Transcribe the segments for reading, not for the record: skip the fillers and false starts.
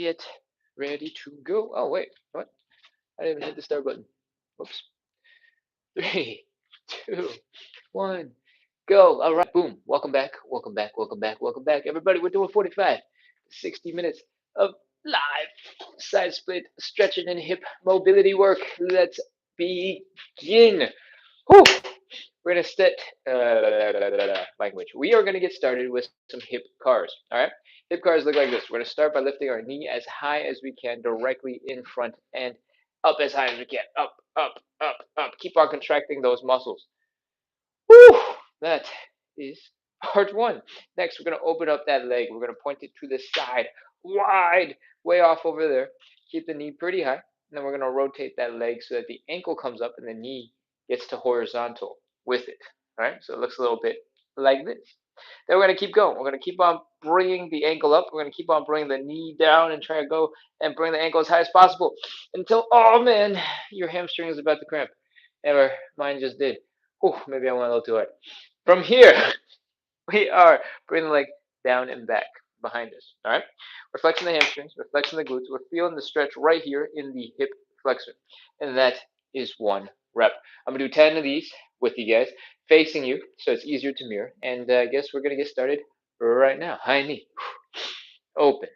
get ready to go. Oh, wait, what? I didn't even hit the start button. Whoops. 3, 2, 1, go. All right, boom. Welcome back. Welcome back. Welcome back. Welcome back. Everybody, we're doing 45, 60 minutes of live side split stretching and hip mobility work. Let's begin. Whew. We're gonna set language. We are gonna get started with some hip cars. All right. Hip cars look like this. We're gonna start by lifting our knee as high as we can, directly in front, and up as high as we can. Up, up, up, up. Keep on contracting those muscles. Whew. That is part one. Next, we're gonna open up that leg. We're gonna point it to the side, wide, way off over there. Keep the knee pretty high. And then we're gonna rotate that leg so that the ankle comes up and the knee gets to horizontal with it. All right, so it looks a little bit like this. Then we're going to keep going. We're going to keep on bringing the ankle up. We're going to keep on bringing the knee down and try to go and bring the ankle as high as possible until, oh man, your hamstring is about to cramp. Ever, mine just did. Whew, maybe I went a little too hard. From here, we are bringing the leg down and back behind us. All right, we're flexing the hamstrings, we're flexing the glutes, we're feeling the stretch right here in the hip flexor, and that is one rep. I'm gonna do 10 of these with you guys, facing you, so it's easier to mirror. And I guess we're gonna get started right now. High knee, open,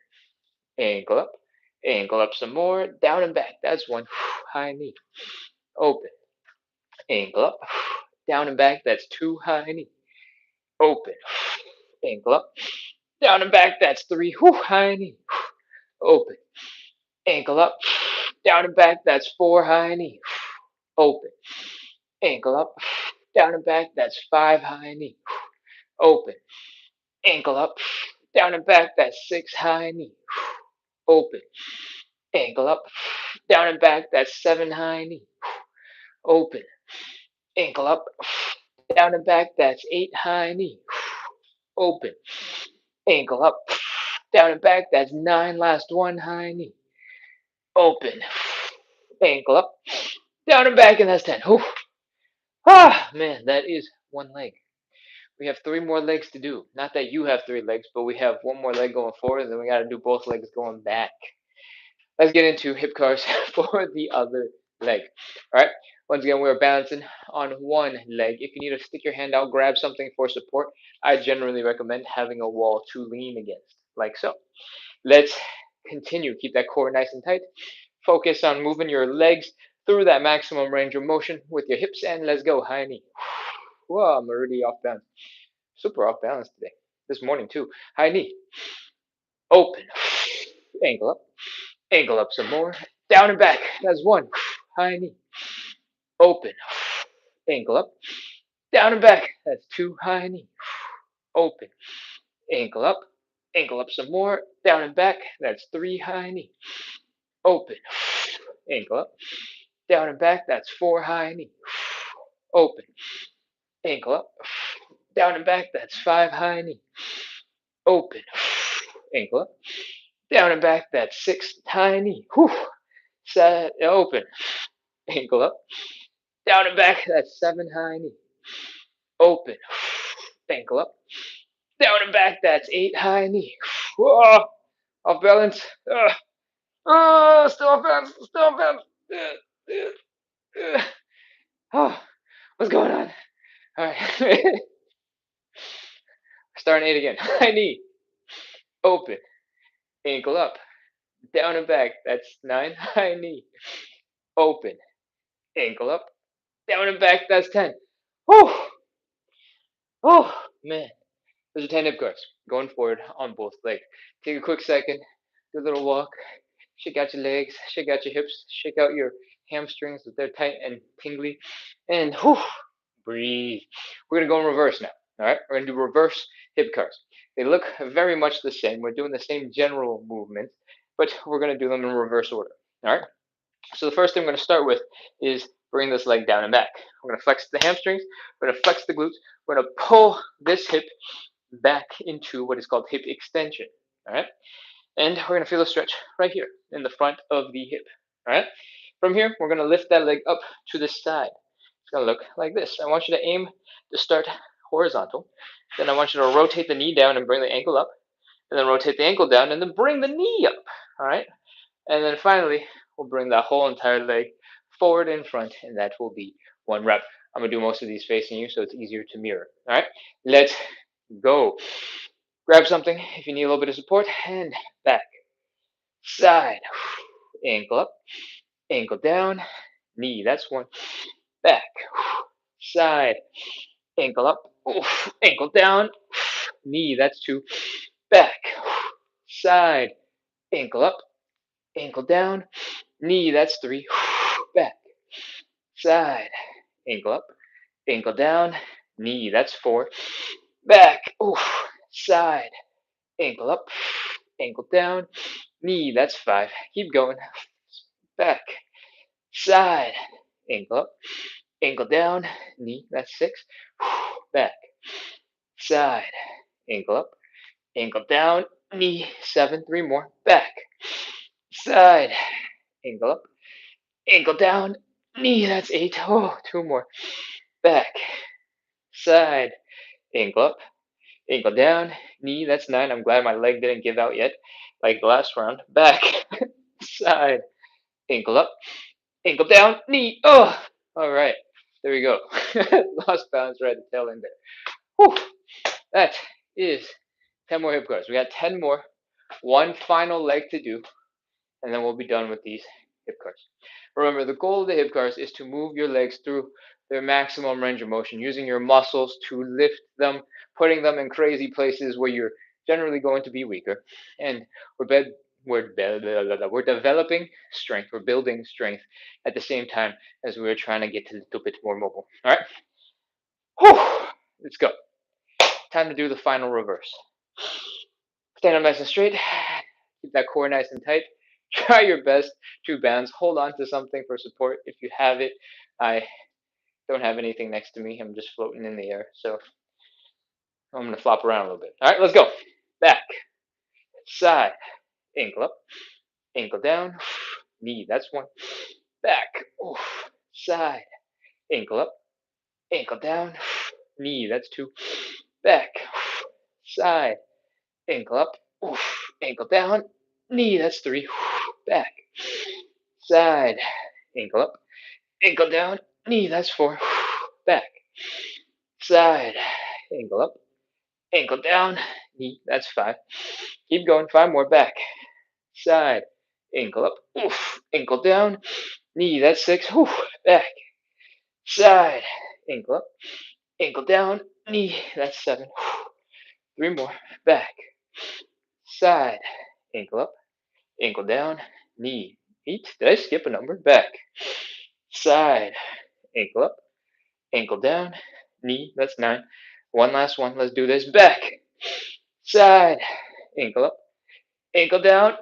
ankle up some more, down and back. That's one. High knee, open, ankle up, down and back. That's two. High knee, open, ankle up, down and back. That's three. High knee, open, ankle up, down and back. That's four. High knee, open, ankle up, down and back. That's five. High knee, open, ankle up, down and back. That's six. High knee, open, ankle up, down and back. That's seven. High knee, open, ankle up, down and back. That's eight. High knee, open, ankle up, down and back. That's nine. Last one. High knee, open, ankle up, down and back, and that's 10. Whew. Ah, man, that is one leg. We have three more legs to do. Not that you have three legs, but we have one more leg going forward, and then we got to do both legs going back. Let's get into hip cars for the other leg. All right. Once again, we're balancing on one leg. If you need to stick your hand out, grab something for support, I generally recommend having a wall to lean against, like so. Let's continue. Keep that core nice and tight. Focus on moving your legs through that maximum range of motion with your hips, and let's go. High knee. Whoa, I'm already off balance. Super off balance today. This morning too. High knee. Open. Ankle up some more. Down and back. That's one. High knee. Open. Ankle up. Down and back. That's two. High knee. Open. Ankle up. Ankle up some more. Down and back. That's three. High knee. Open. Ankle up. Down and back. That's four. High knee. Open. Ankle up. Down and back. That's five. High knee. Open. Ankle up. Down and back. That's six. High knee. Set. Open. Ankle up. Down and back. That's seven. High knee. Open. Ankle up. Down and back. That's eight. High knee. Whoa. Off balance. Still off balance. Still off balance. Oh, what's going on? All right. Starting eight again. High knee. Open. Ankle up. Down and back. That's nine. High knee. Open. Ankle up. Down and back. That's 10. Oh, oh, man. Those are 10 hip cars. Going forward on both legs. Take a quick second. Do a little walk. Shake out your legs. Shake out your hips. Shake out your hamstrings if they're tight and tingly. And whew, breathe. We're going to go in reverse now. All right. We're going to do reverse hip cars. They look very much the same. We're doing the same general movements, but we're going to do them in reverse order. All right. So the first thing I'm going to start with is bring this leg down and back. We're going to flex the hamstrings. We're going to flex the glutes. We're going to pull this hip back into what is called hip extension. All right. And we're going to feel a stretch right here in the front of the hip. All right. From here, we're going to lift that leg up to the side. It's going to look like this. I want you to aim to start horizontal. Then I want you to rotate the knee down and bring the ankle up. And then rotate the ankle down and then bring the knee up. All right. And then finally, we'll bring that whole entire leg forward in front, and that will be 1 rep. I'm gonna do most of these facing you, so it's easier to mirror. All right, let's go. Grab something if you need a little bit of support, and back, side, ankle up, ankle down, knee. That's 1. Back, side, ankle up, ankle down, knee. That's 2. Back, side, ankle up, ankle down, knee. That's 3. Back, side, ankle up, ankle down, knee. That's 4. Back, side, ankle up, ankle down, knee. That's 5. Keep going. Back, side, ankle up, ankle down, knee. That's 6. Back, side, ankle up, ankle down, knee. 7. 3 more. Back, side, ankle up, ankle down, knee. That's 8. Oh, 2 more. Back, side, ankle up, ankle down, knee. That's 9. I'm glad my leg didn't give out yet, like the last round. Back, side, ankle up, ankle down, knee. Oh, all right. There we go. Lost balance right at the tail end there. Whew. That is 10 more hip curls. We got 10 more. One final leg to do, and then we'll be done with these hip curls. Remember, the goal of the hip curls is to move your legs through their maximum range of motion, using your muscles to lift them, putting them in crazy places where you're generally going to be weaker. And we're developing strength, we're building strength at the same time as we're trying to get a little bit more mobile. All right? Whew. Let's go. Time to do the final reverse. Stand up nice and straight. Keep that core nice and tight. Try your best to balance. Hold on to something for support if you have it. I don't have anything next to me. I'm just floating in the air. So I'm going to flop around a little bit. All right, let's go. Back, side, ankle up, ankle down, knee. That's 1. Back, side, ankle up, ankle down, knee. That's 2. Back, side, ankle up, ankle down, knee. That's 3. Back, side, ankle up, ankle down, knee. That's 4. Back, side, ankle up, ankle down, knee. That's 5. Keep going. 5 more. Back, side, ankle up, ankle down, knee. That's 6. Back, side, ankle up, ankle down, knee. That's 7. 3 more. Back, side, ankle up, ankle down, knee. 8. Did I skip a number? Back, side, ankle up, ankle down, knee. That's 9. One last one. Let's do this. Back, side, ankle up, ankle down,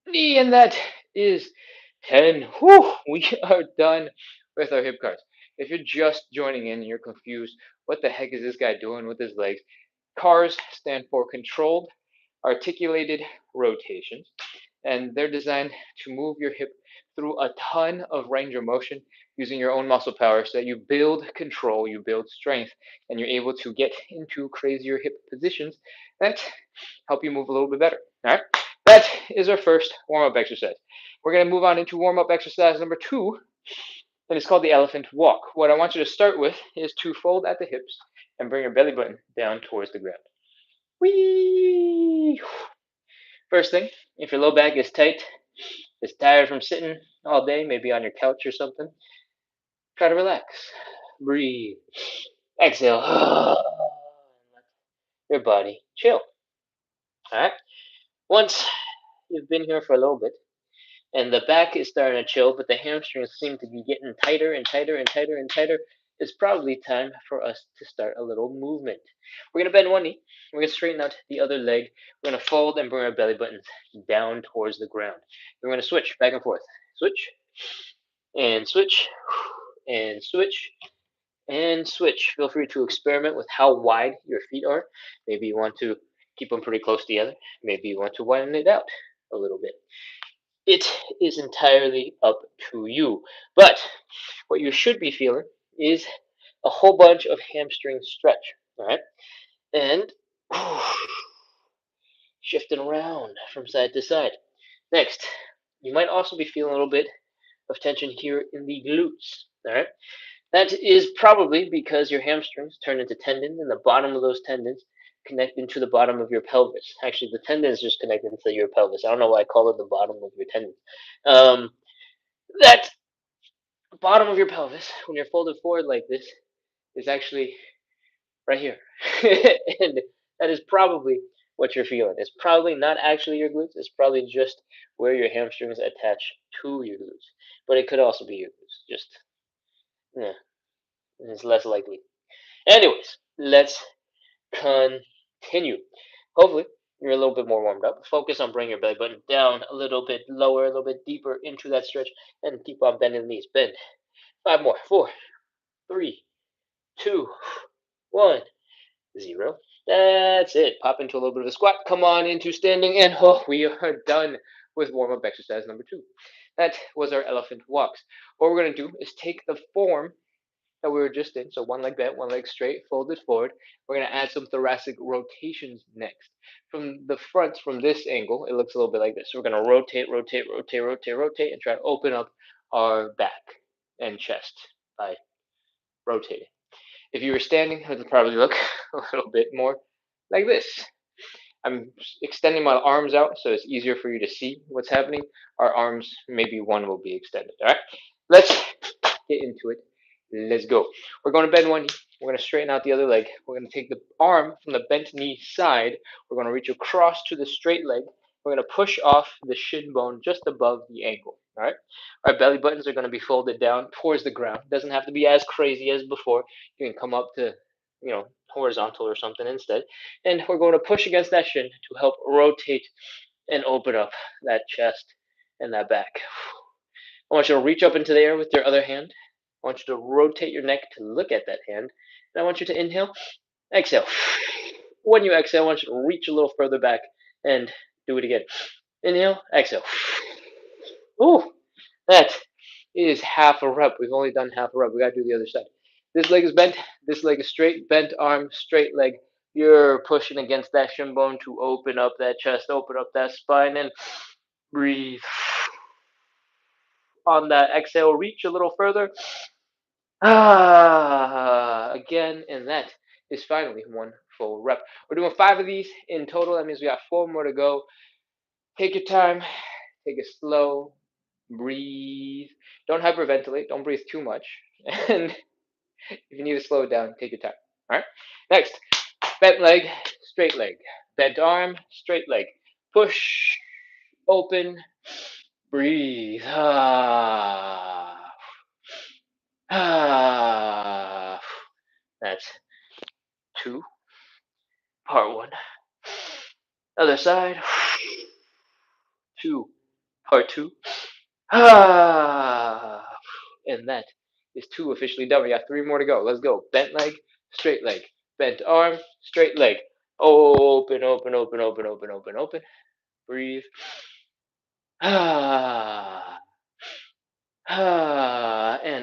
knee, and that is 10. Whew, we are done with our hip cars. If you're just joining in and you're confused, what the heck is this guy doing with his legs? CARs stand for controlled articulated rotations, and they're designed to move your hip through a ton of range of motion using your own muscle power so that you build control, you build strength, and you're able to get into crazier hip positions that help you move a little bit better. All right, that is our first warm-up exercise. We're going to move on into warm-up exercise number 2, and it's called the elephant walk. What I want you to start with is to fold at the hips and bring your belly button down towards the ground. Whee! First thing, if your low back is tight, is tired from sitting all day, maybe on your couch or something, try to relax. Breathe. Exhale. Let your body chill. All right. Once you've been here for a little bit, and the back is starting to chill, but the hamstrings seem to be getting tighter and tighter and tighter and tighter, it's probably time for us to start a little movement. We're going to bend one knee. We're going to straighten out the other leg. We're going to fold and bring our belly buttons down towards the ground. We're going to switch back and forth. Switch, and switch, and switch, and switch. Feel free to experiment with how wide your feet are. Maybe you want to keep them pretty close together. Maybe you want to widen it out a little bit. It is entirely up to you. But what you should be feeling is a whole bunch of hamstring stretch. All right. And shifting around from side to side. Next, you might also be feeling a little bit of tension here in the glutes. All right. That is probably because your hamstrings turn into tendons, and the bottom of those tendons connect into the bottom of your pelvis. Actually, the tendons just connect into your pelvis. I don't know why I call it the bottom of your tendons. That bottom of your pelvis, when you're folded forward like this, is actually right here. And that is probably what you're feeling. It's probably not actually your glutes. It's probably just where your hamstrings attach to your glutes. But it could also be your glutes. Just, yeah, it's less likely. Anyways, let's continue. Hopefully, you're a little bit more warmed up. Focus on bringing your belly button down a little bit lower, a little bit deeper into that stretch, and keep on bending the knees. Bend. 5 more. 4, 3, 2, 1, 0. That's it. Pop into a little bit of a squat. Come on into standing, and oh, we are done with warm up exercise number 2. That was our elephant walks. What we're going to do is take the form that we were just in. So one leg bent, one leg straight, folded forward. We're going to add some thoracic rotations next. From the front, from this angle, it looks a little bit like this. So we're going to rotate, rotate, rotate, rotate, rotate, and try to open up our back and chest by rotating. If you were standing, it would probably look a little bit more like this. I'm extending my arms out so it's easier for you to see what's happening. Our arms, maybe one will be extended. All right, let's get into it. Let's go. We're going to bend one knee. We're going to straighten out the other leg. We're going to take the arm from the bent knee side. We're going to reach across to the straight leg. We're going to push off the shin bone just above the ankle. All right. Our belly buttons are going to be folded down towards the ground. Doesn't have to be as crazy as before. You can come up to, horizontal or something instead. And we're going to push against that shin to help rotate and open up that chest and that back. I want you to reach up into the air with your other hand. I want you to rotate your neck to look at that hand. And I want you to inhale, exhale. When you exhale, I want you to reach a little further back and do it again. Inhale, exhale. Ooh, that is half a rep. We've only done half a rep. We got to do the other side. This leg is bent. This leg is straight. Bent arm, straight leg. You're pushing against that shin bone to open up that chest, open up that spine, and breathe. On that exhale, reach a little further. Again, and that is finally one full rep. We're doing 5 of these in total. That means we got 4 more to go. Take your time. Take it slow. Breathe. Don't hyperventilate. Don't breathe too much. And if you need to slow it down, take your time. All right. Next, bent leg, straight leg. Bent arm, straight leg. Push, open, breathe. That's 2, part 1. Other side, 2, part 2. And that is 2 officially done. We got 3 more to go. Let's go. Bent leg, straight leg. Bent arm, straight leg. Open, open, open, open, open, open, open. Breathe. And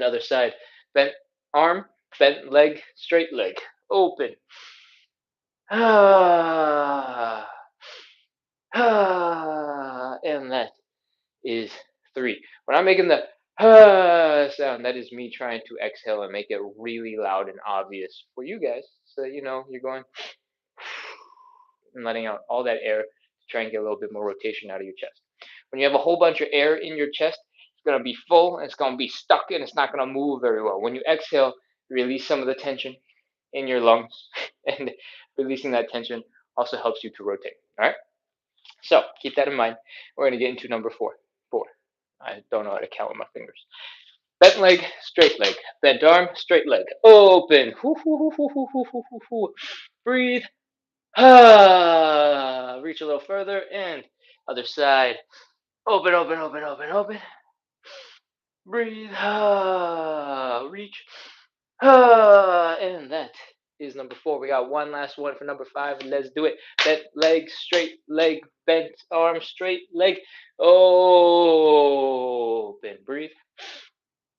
other side. Bent arm, bent leg, straight leg. Open. And that is 3. When I'm making the sound, that is me trying to exhale and make it really loud and obvious for you guys. So that you're going and letting out all that air to try and get a little bit more rotation out of your chest. When you have a whole bunch of air in your chest, it's going to be full and it's going to be stuck and it's not going to move very well. When you exhale, release some of the tension in your lungs, and releasing that tension also helps you to rotate. All right. So keep that in mind. We're going to get into number 4. 4. I don't know how to count with my fingers. Bent leg, straight leg. Bent arm, straight leg. Open. Breathe. Reach a little further. And other side. Open, open, open, open, open. Breathe. Reach. And that is number 4. We got one last one for number 5. Let's do it. Bent leg, straight leg, bent arm, straight leg. Open. Breathe.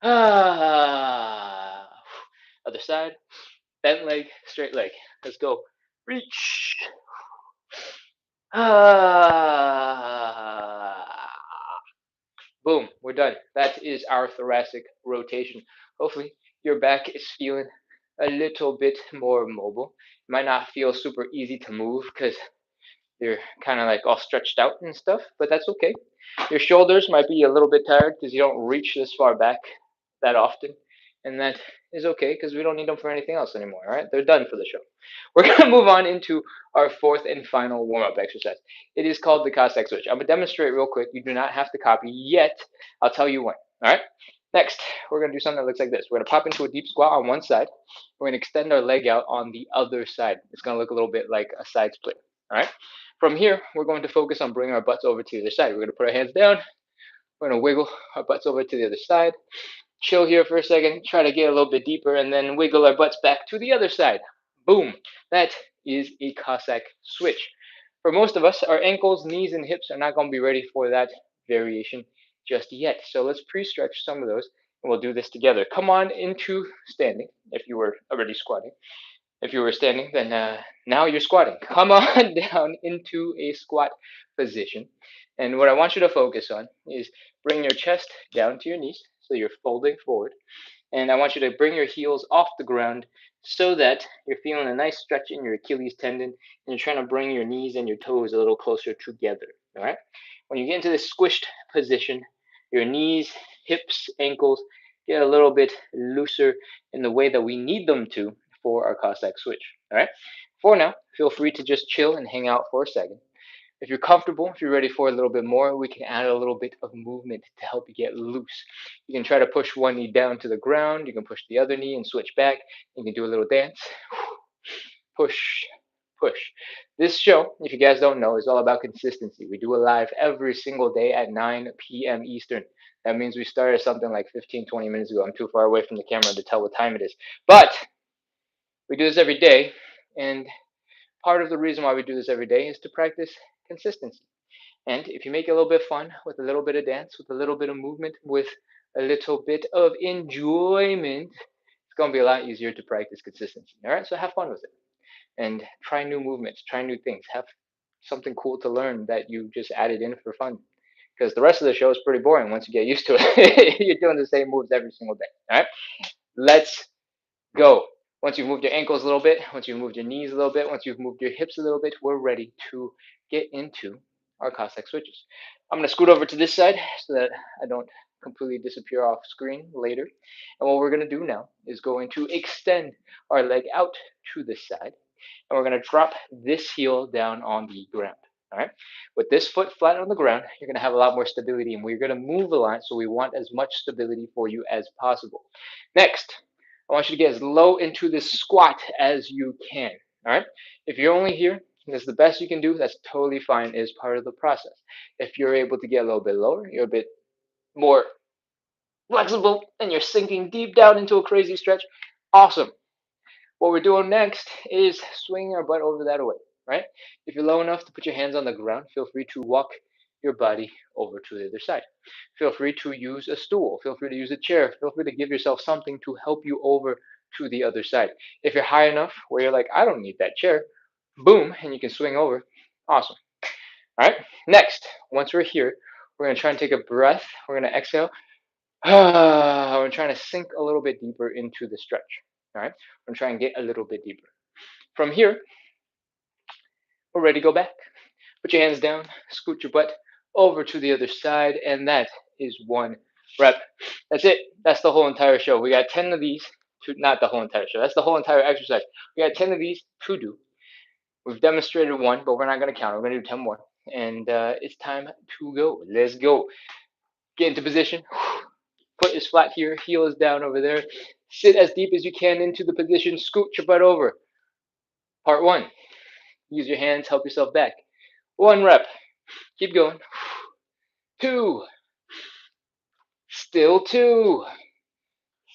Other side. Bent leg, straight leg. Let's go. Reach. we're done. That is our thoracic rotation. Hopefully, your back is feeling a little bit more mobile. It might not feel super easy to move because you're kind of like all stretched out and stuff, but that's okay. Your shoulders might be a little bit tired because you don't reach this far back that often, and that is okay because we don't need them for anything else anymore. All right, they're done for the show. We're gonna move on into our fourth and final warm-up exercise. It is called the Cossack switch. I'm gonna demonstrate real quick. You do not have to copy yet. I'll tell you when. All right. Next, we're gonna do something that looks like this. We're gonna pop into a deep squat on one side. We're gonna extend our leg out on the other side. It's gonna look a little bit like a side split. All right. From here, we're going to focus on bringing our butts over to the other side. We're going to put our hands down. We're going to wiggle our butts over to the other side. Chill here for a second. Try to get a little bit deeper and then wiggle our butts back to the other side. Boom. That is a Cossack switch. For most of us, our ankles, knees, and hips are not going to be ready for that variation just yet. So let's pre-stretch some of those and we'll do this together. Come on into standing if you were already squatting. If you were standing, then now you're squatting. Come on down into a squat position. And what I want you to focus on is bring your chest down to your knees, so you're folding forward. And I want you to bring your heels off the ground so that you're feeling a nice stretch in your Achilles tendon and you're trying to bring your knees and your toes a little closer together. All right? When you get into this squished position, your knees, hips, ankles get a little bit looser in the way that we need them to for our Cossack switch. All right? For now, feel free to just chill and hang out for a second. If you're comfortable, if you're ready for a little bit more, we can add a little bit of movement to help you get loose. You can try to push one knee down to the ground. You can push the other knee and switch back. You can do a little dance. Push, push. This show, if you guys don't know, is all about consistency. We do it live every single day at 9 p.m. Eastern. That means we started something like 15, 20 minutes ago. I'm too far away from the camera to tell what time it is. But we do this every day, and part of the reason why we do this every day is to practice consistency. And if you make it a little bit fun with a little bit of dance, with a little bit of movement, with a little bit of enjoyment, it's going to be a lot easier to practice consistency. All right, so have fun with it and try new movements, try new things, have something cool to learn that you just added in for fun. Because the rest of the show is pretty boring once you get used to it. You're doing the same moves every single day. All right, let's go. Once you've moved your ankles a little bit, once you've moved your knees a little bit, once you've moved your hips a little bit, we're ready to get into our Cossack switches. I'm going to scoot over to this side so that I don't completely disappear off screen later. And what we're going to do now is going to extend our leg out to this side. And we're going to drop this heel down on the ground. All right. With this foot flat on the ground, you're going to have a lot more stability, and we're going to move a lot. So we want as much stability for you as possible. Next, I want you to get as low into this squat as you can. All right. If you're only here, that's the best you can do. That's totally fine. It's part of the process. If you're able to get a little bit lower, you're a bit more flexible, and you're sinking deep down into a crazy stretch. Awesome. What we're doing next is swinging our butt over that way, right? If you're low enough to put your hands on the ground, feel free to walk your body over to the other side. Feel free to use a stool. Feel free to use a chair. Feel free to give yourself something to help you over to the other side. If you're high enough where you're like, I don't need that chair, boom, and you can swing over. Awesome. All right. Next, once we're here, we're going to try and take a breath. We're going to exhale. We're trying to sink a little bit deeper into the stretch. All right. We're going to try and get a little bit deeper. From here, we're ready to go back. Put your hands down, scoot your butt over to the other side, and that is one rep. That's it. That's the whole entire show. We got 10 of these not the whole entire show. That's the whole entire exercise. We got 10 of these to do. We've demonstrated one, but we're not going to count. We're going to do 10 more. And it's time to go. Let's go. Get into position. Foot is flat here. Heel is down over there. Sit as deep as you can into the position. Scoot your butt over. Part one. Use your hands. Help yourself back. One rep. Keep going. Two. Still two.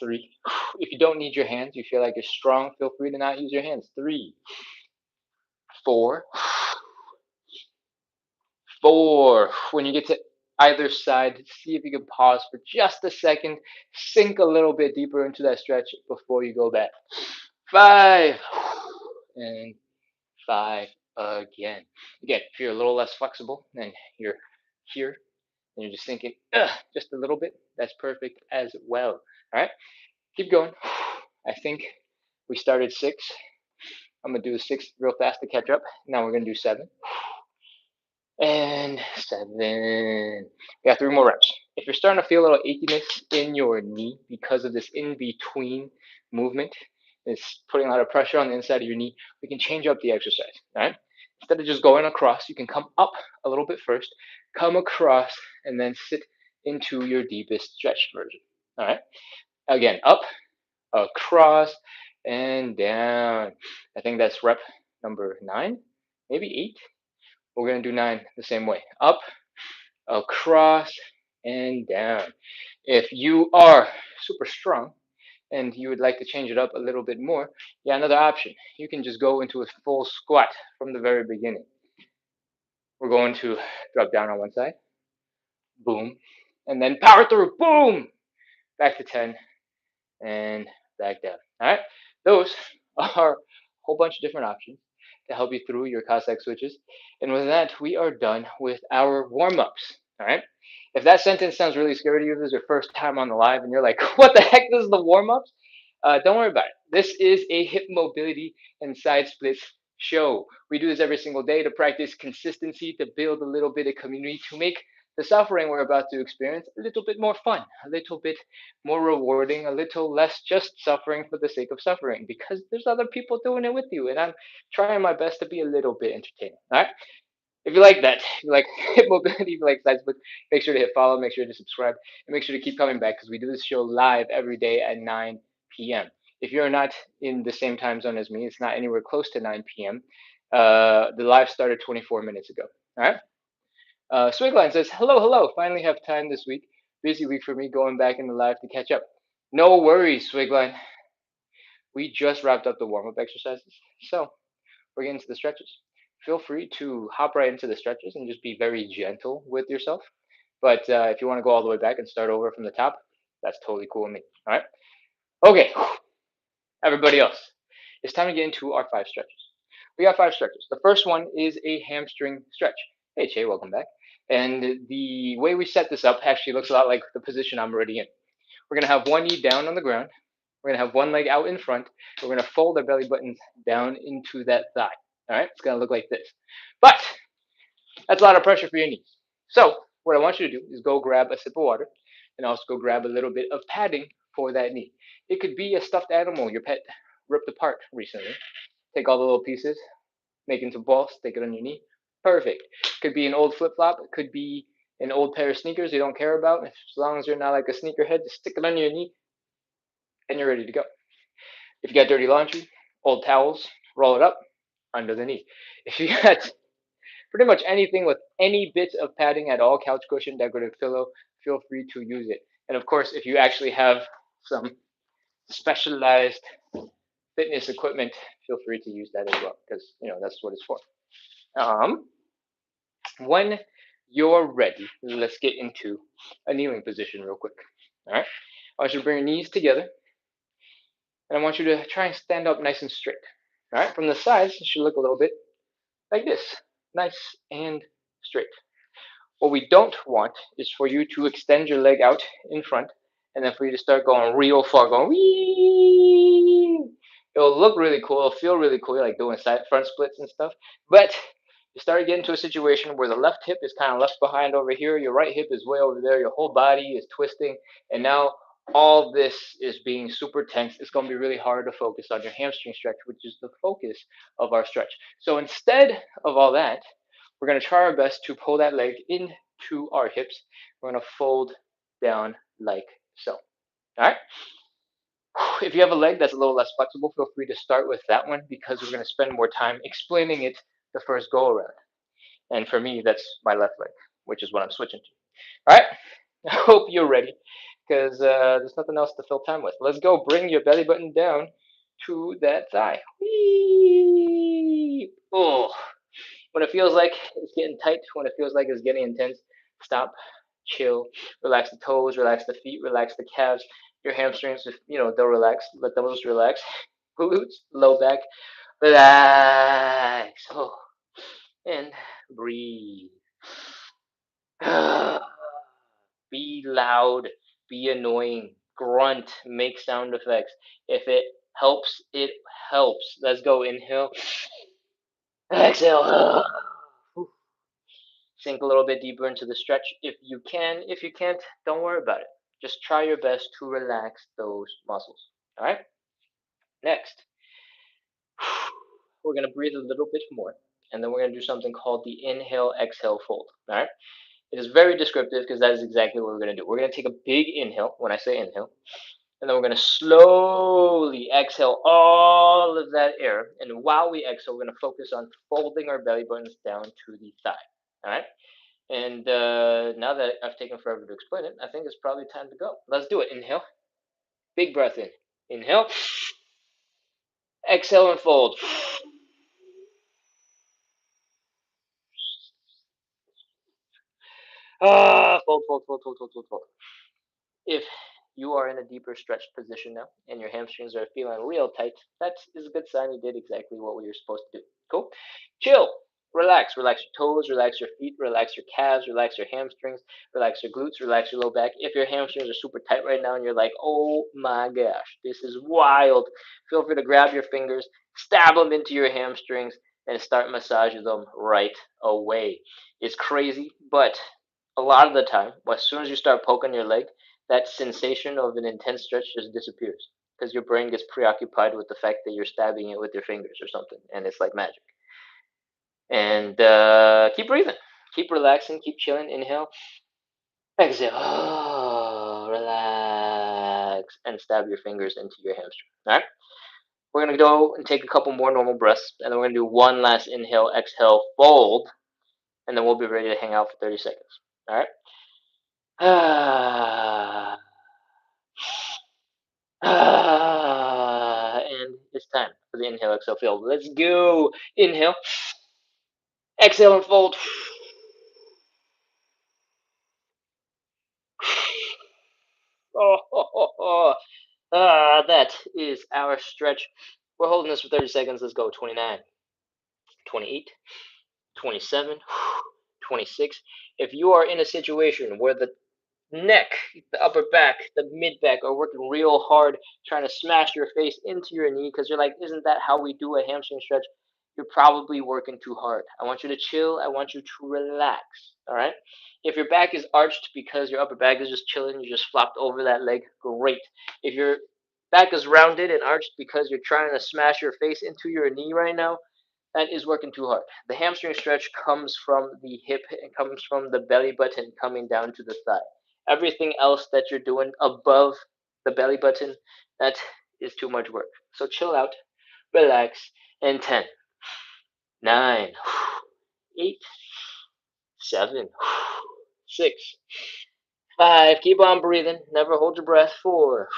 Three. If you don't need your hands, you feel like you're strong, feel free to not use your hands. Three. Four. Four. When you get to either side, see if you can pause for just a second. Sink a little bit deeper into that stretch before you go back. Five. And five again. Again, if you're a little less flexible and you're here, and you're just thinking, ugh, just a little bit, that's perfect as well. All right, keep going. I think we started 6. I'm gonna do 6 real fast to catch up. Now we're gonna do 7 and 7. We got 3 more reps. If you're starting to feel a little achiness in your knee because of this in between movement, it's putting a lot of pressure on the inside of your knee, we can change up the exercise. All right. Instead of just going across, you can come up a little bit first, come across, and then sit into your deepest stretch version. All right. Again, up, across, and down. I think that's rep number 9, maybe 8. We're going to do 9 the same way. Up, across, and down. If you are super strong and you would like to change it up a little bit more, yeah, another option. You can just go into a full squat from the very beginning. We're going to drop down on one side, boom, and then power through, boom, back to 10, and back down. All right, those are a whole bunch of different options to help you through your Cossack switches. And with that, we are done with our warm-ups. All right. If that sentence sounds really scary to you, this is your first time on the live, and you're like, "What the heck? This is the warm-ups." Don't worry about it. This is a hip mobility and side splits show. We do this every single day to practice consistency, to build a little bit of community, to make the suffering we're about to experience a little bit more fun, a little bit more rewarding, a little less just suffering for the sake of suffering, because there's other people doing it with you, and I'm trying my best to be a little bit entertaining. All right. If you like that, if you like hip mobility, if you like side splits, make sure to hit follow, make sure to subscribe, and make sure to keep coming back because we do this show live every day at 9 p.m. If you're not in the same time zone as me, it's not anywhere close to 9 p.m. The live started 24 minutes ago. All right. Swigline says, hello, hello. Finally have time this week. Busy week for me going back in the live to catch up. No worries, Swigline. We just wrapped up the warm up exercises. So we're getting to the stretches. Feel free to hop right into the stretches and just be very gentle with yourself. But if you want to go all the way back and start over from the top, that's totally cool with me. All right. Okay. Everybody else, it's time to get into our 5 stretches. We got 5 stretches. The first one is a hamstring stretch. Hey, Che, welcome back. And the way we set this up actually looks a lot like the position I'm already in. We're going to have one knee down on the ground. We're going to have one leg out in front. We're going to fold our belly buttons down into that thigh. All right, it's going to look like this. But that's a lot of pressure for your knees. So what I want you to do is go grab a sip of water and also go grab a little bit of padding for that knee. It could be a stuffed animal your pet ripped apart recently. Take all the little pieces, make into balls, stick it on your knee. Perfect. Could be an old flip flop. It could be an old pair of sneakers you don't care about. As long as you're not like a sneakerhead, just stick it on your knee and you're ready to go. If you got dirty laundry, old towels, roll it up under the knee. If you got pretty much anything with any bits of padding at all, couch cushion, decorative pillow, feel free to use it. And of course, if you actually have some specialized fitness equipment, feel free to use that as well, because that's what it's for. When you're ready, let's get into a kneeling position real quick. All right, I want you to bring your knees together, and I want you to try and stand up nice and straight. All right, from the sides, it should look a little bit like this, nice and straight. What we don't want is for you to extend your leg out in front and then for you to start going real far, going wee. It'll look really cool. It'll feel really cool, like doing side front splits and stuff. But you start getting to a situation where the left hip is kind of left behind over here. Your right hip is way over there. Your whole body is twisting. And now all this is being super tense. It's going to be really hard to focus on your hamstring stretch, which is the focus of our stretch. So instead of all that, we're going to try our best to pull that leg into our hips. We're going to fold down like so. All right. If you have a leg that's a little less flexible, feel free to start with that one because we're going to spend more time explaining it the first go around. And for me, that's my left leg, which is what I'm switching to. All right. I hope you're ready because there's nothing else to fill time with. Let's go. Bring your belly button down to that thigh. Whee! Oh. When it feels like it's getting tight, when it feels like it's getting intense, stop, chill, relax the toes, relax the feet, relax the calves, your hamstrings, they'll relax, let those relax. Glutes, low back, relax. Oh, and breathe. Be loud, be annoying, grunt, make sound effects. If it helps, it helps. Let's go. Inhale, exhale. Sink a little bit deeper into the stretch if you can. If you can't, don't worry about it. Just try your best to relax those muscles. All right? Next, we're going to breathe a little bit more. And then we're going to do something called the inhale, exhale, fold. All right? It is very descriptive because that is exactly what we're going to do. We're going to take a big inhale when I say inhale. And then we're going to slowly exhale all of that air. And while we exhale, we're going to focus on folding our belly buttons down to the thigh. All right? And now that I've taken forever to explain it, I think it's probably time to go. Let's do it. Inhale. Big breath in. Inhale. Exhale and fold. Fold, fold, fold, fold, fold, fold, fold. If you are in a deeper stretched position now and your hamstrings are feeling real tight, that is a good sign you did exactly what we were supposed to do. Cool? Chill. Relax. Relax your toes, relax your feet, relax your calves, relax your hamstrings, relax your glutes, relax your low back. If your hamstrings are super tight right now and you're like, oh my gosh, this is wild, feel free to grab your fingers, stab them into your hamstrings, and start massaging them right away. It's crazy, but a lot of the time, as soon as you start poking your leg, that sensation of an intense stretch just disappears because your brain gets preoccupied with the fact that you're stabbing it with your fingers or something, and it's like magic. And keep breathing, keep relaxing, keep chilling. Inhale, exhale, relax, and stab your fingers into your hamstring. All right, we're gonna go and take a couple more normal breaths, and then we're gonna do one last inhale, exhale, fold, and then we'll be ready to hang out for 30 seconds. All right. And it's time for the inhale, exhale, fold. Let's go. Inhale, exhale, and fold. That is our stretch. We're holding this for 30 seconds. Let's go. 29, 28, 27, 26. If you are in a situation where the neck, the upper back, the mid back are working real hard, trying to smash your face into your knee because you're like, isn't that how we do a hamstring stretch? You're probably working too hard. I want you to chill. I want you to relax. All right. If your back is arched because your upper back is just chilling, you just flopped over that leg, great. If your back is rounded and arched because you're trying to smash your face into your knee right now, that is working too hard. The hamstring stretch comes from the hip and comes from the belly button coming down to the thigh. Everything else that you're doing above the belly button, that is too much work. So chill out, relax, and 10, 9, 8, 7, 6, 5. Keep on breathing. Never hold your breath. 4,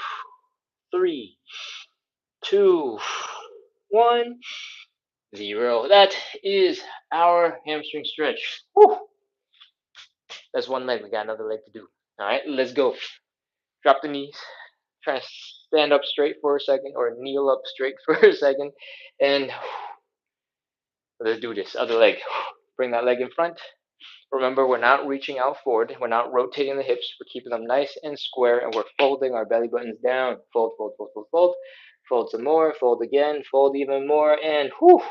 3, 2, 1, 0. That is our hamstring stretch. Whew. That's one leg. We got another leg to do. All right, let's go. Drop the knees. Try to stand up straight for a second or kneel up straight for a second. And let's do this. Other leg. Bring that leg in front. Remember, we're not reaching out forward. We're not rotating the hips. We're keeping them nice and square, and we're folding our belly buttons down. Fold, fold, fold, fold, fold. Fold some more. Fold again. Fold even more. And whew,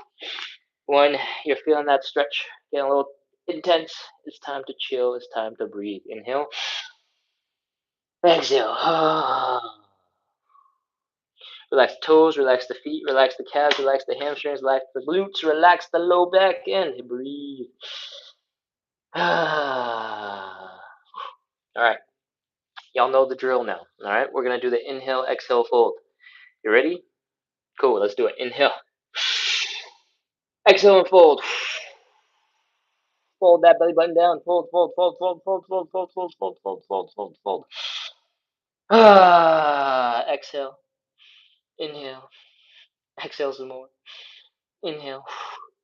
when you're feeling that stretch getting a little intense, it's time to chill. It's time to breathe. Inhale. Exhale. Relax the toes, relax the feet, relax the calves, relax the hamstrings, relax the glutes, relax the low back, and breathe. All right. Y'all know the drill now. All right. We're going to do the inhale, exhale, fold. You ready? Cool. Let's do it. Inhale. Exhale and fold. Fold that belly button down. Fold, fold, fold, fold, fold, fold, fold, fold, fold, fold, fold, fold, fold. Exhale. Inhale. Exhale some more. Inhale.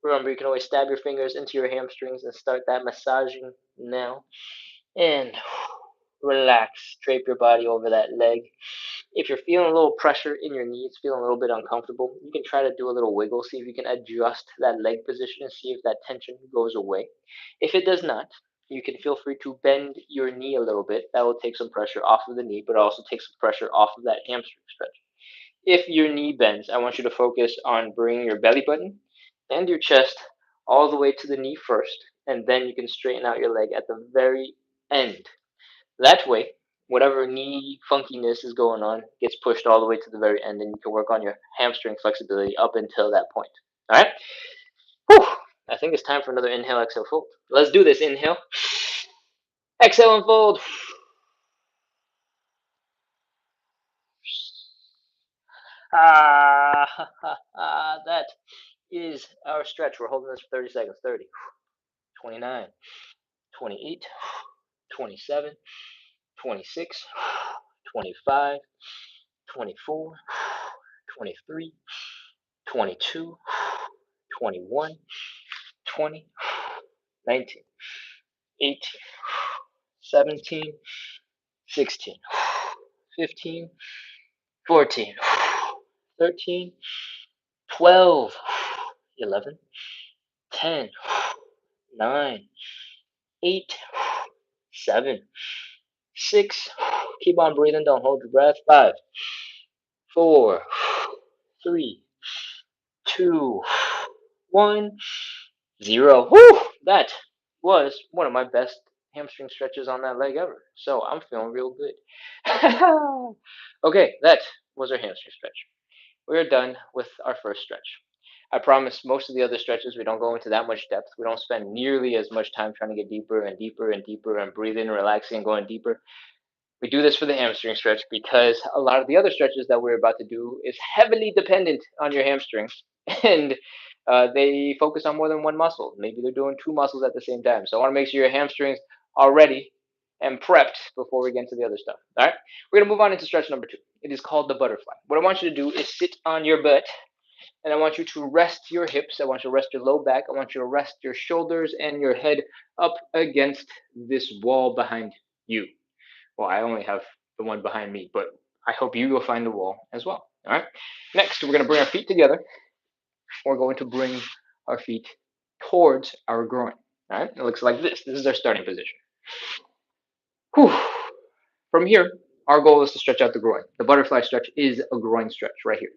Remember, you can always stab your fingers into your hamstrings and start that massaging now. And relax. Drape your body over that leg. If you're feeling a little pressure in your knees, feeling a little bit uncomfortable, you can try to do a little wiggle. See if you can adjust that leg position and see if that tension goes away. If it does not, you can feel free to bend your knee a little bit. That will take some pressure off of the knee, but also take some pressure off of that hamstring stretch. If your knee bends, I want you to focus on bringing your belly button and your chest all the way to the knee first, and then you can straighten out your leg at the very end. That way, whatever knee funkiness is going on gets pushed all the way to the very end, and you can work on your hamstring flexibility up until that point. All right? Whew. I think it's time for another inhale, exhale, fold. Let's do this. Inhale, exhale, and fold. That is our stretch. We're holding this for 30 seconds. 30, 29, 28, 27, 26, 25, 24, 23, 22, 21, 20, 19, 18, 17, 16, 15, 14, 13, 12, 11, 10, 9, 8, 7, 6. Keep on breathing. Don't hold your breath. 5, 4, 3, 2, 1, 0. Whew! That was one of my best hamstring stretches on that leg ever. So I'm feeling real good. Okay, that was our hamstring stretch. We're done with our first stretch. I promise most of the other stretches we don't go into that much depth. We don't spend nearly as much time trying to get deeper and deeper and deeper and breathing and relaxing and going deeper. We do this for the hamstring stretch because a lot of the other stretches that we're about to do is heavily dependent on your hamstrings, and they focus on more than one muscle. Maybe they're doing two muscles at the same time. So I want to make sure your hamstrings are ready and prepped before we get into the other stuff. All right, we're gonna move on into stretch number 2. It is called the butterfly. What I want you to do is sit on your butt, and I want you to rest your hips. I want you to rest your low back. I want you to rest your shoulders and your head up against this wall behind you. Well, I only have the one behind me, but I hope you go find the wall as well. All right. Next, we're going to bring our feet together. We're going to bring our feet towards our groin. All right. It looks like this. This is our starting position. Whew. From here, our goal is to stretch out the groin. The butterfly stretch is a groin stretch right here.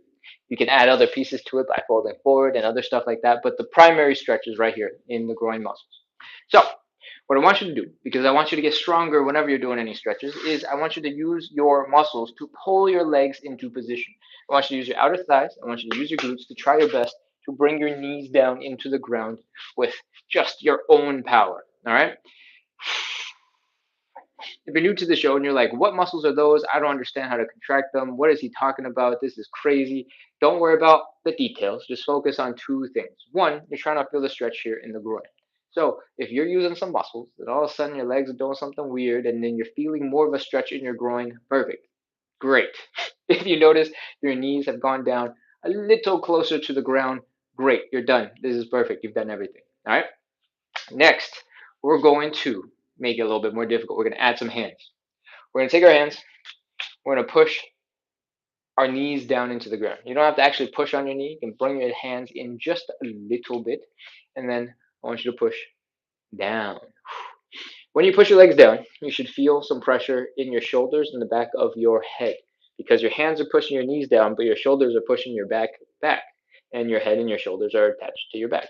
You can add other pieces to it by folding forward and other stuff like that, but the primary stretch is right here in the groin muscles. So what I want you to do, because I want you to get stronger whenever you're doing any stretches, is I want you to use your muscles to pull your legs into position. I want you to use your outer thighs. I want you to use your glutes to try your best to bring your knees down into the ground with just your own power. All right? If you're new to the show and you're like, what muscles are those? I don't understand how to contract them. What is he talking about? This is crazy. Don't worry about the details. Just focus on two things. One, you're trying to feel the stretch here in the groin. So if you're using some muscles, then all of a sudden your legs are doing something weird, and then you're feeling more of a stretch in your groin, perfect. Great. If you notice your knees have gone down a little closer to the ground, great. You're done. This is perfect. You've done everything. All right. Next, we're going to make it a little bit more difficult. We're going to add some hands. We're going to take our hands. We're going to push our knees down into the ground. You don't have to actually push on your knee. You can bring your hands in just a little bit. And then I want you to push down. When you push your legs down, you should feel some pressure in your shoulders and the back of your head, because your hands are pushing your knees down, but your shoulders are pushing your back, and your head and your shoulders are attached to your back.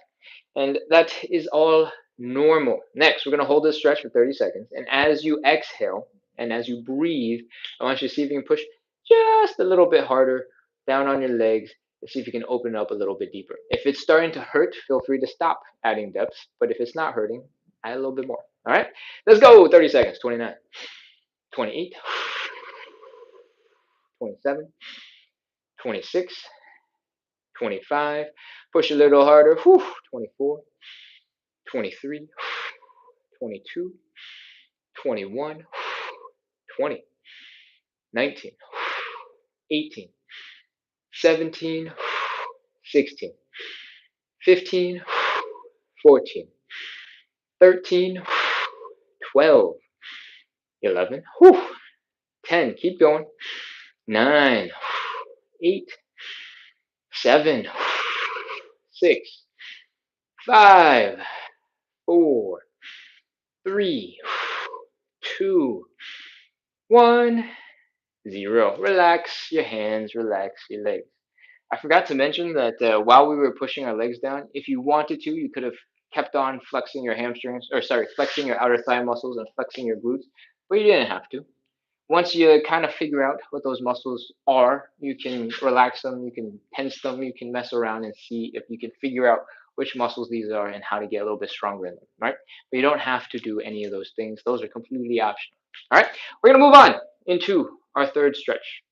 And that is all normal. Next, we're going to hold this stretch for 30 seconds. And as you exhale and as you breathe, I want you to see if you can push just a little bit harder down on your legs and see if you can open it up a little bit deeper. If it's starting to hurt, feel free to stop adding depth. But if it's not hurting, add a little bit more. All right, let's go. 30 seconds. 29, 28, 27, 26, 25. Push a little harder. 24, 23, 22, 21, 20, 19, 18, 17, 16, 15, 14, 13, 12, 11, 10. Keep going. 9, 8, 7, 6, 5, 4, 3, 2, 1, 0. Relax your hands, relax your legs. I forgot to mention that while we were pushing our legs down, if you wanted to, you could have kept on flexing your hamstrings, or sorry, flexing your outer thigh muscles and flexing your glutes, but you didn't have to. Once you kind of figure out what those muscles are, you can relax them, you can tense them, you can mess around and see if you can figure out which muscles these are and how to get a little bit stronger in them, right? But you don't have to do any of those things. Those are completely optional. All right, we're gonna move on into our third stretch.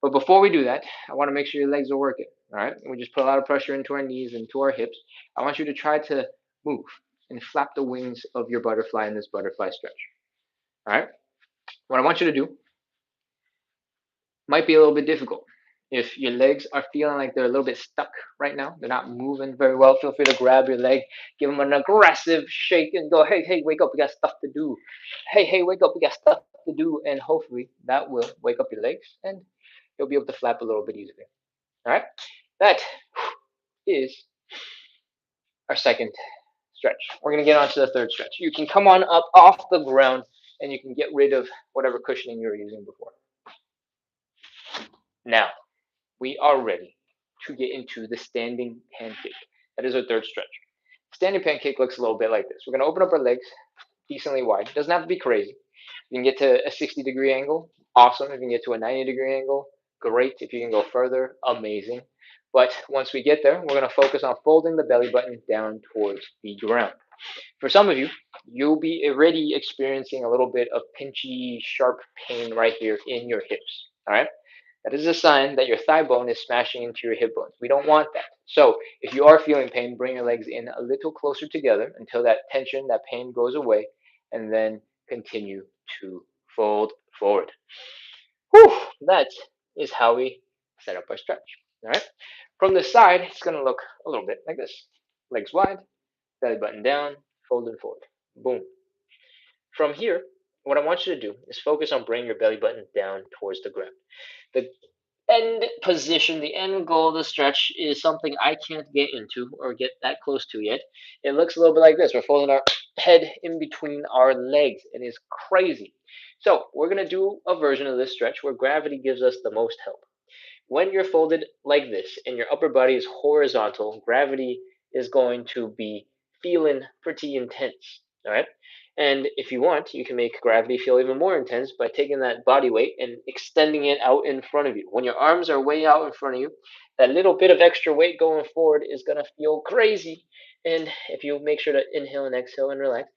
But before we do that, I want to make sure your legs are working. All right, we just put a lot of pressure into our knees and to our hips. I want you to try to move and flap the wings of your butterfly in this butterfly stretch. All right, what I want you to do might be a little bit difficult. If your legs are feeling like they're a little bit stuck right now, they're not moving very well, feel free to grab your leg, give them an aggressive shake and go, hey, hey, wake up, we got stuff to do. Hey, hey, wake up, we got stuff to do. And hopefully that will wake up your legs and you'll be able to flap a little bit easier. All right, that is our second stretch. We're going to get on to the third stretch. You can come on up off the ground and you can get rid of whatever cushioning you were using before. Now, we are ready to get into the standing pancake. That is our third stretch. Standing pancake looks a little bit like this. We're going to open up our legs decently wide. It doesn't have to be crazy. You can get to a 60-degree angle, awesome. If you can get to a 90-degree angle, great. If you can go further, amazing. But once we get there, we're going to focus on folding the belly button down towards the ground. For some of you, you'll be already experiencing a little bit of pinchy, sharp pain right here in your hips. All right? That is a sign that your thigh bone is smashing into your hip bones. We don't want that. So if you are feeling pain, bring your legs in a little closer together until that tension, that pain goes away, and then continue to fold forward. Whew, that is how we set up our stretch. All right. From the side, it's going to look a little bit like this. Legs wide, belly button down, folding forward. Boom. From here, what I want you to do is focus on bringing your belly button down towards the ground. The end position, the end goal of the stretch is something I can't get into or get that close to yet. It looks a little bit like this. We're folding our head in between our legs. It is crazy. So we're going to do a version of this stretch where gravity gives us the most help. When you're folded like this and your upper body is horizontal, gravity is going to be feeling pretty intense. All right. And if you want, you can make gravity feel even more intense by taking that body weight and extending it out in front of you. When your arms are way out in front of you, that little bit of extra weight going forward is going to feel crazy. And if you make sure to inhale and exhale and relax,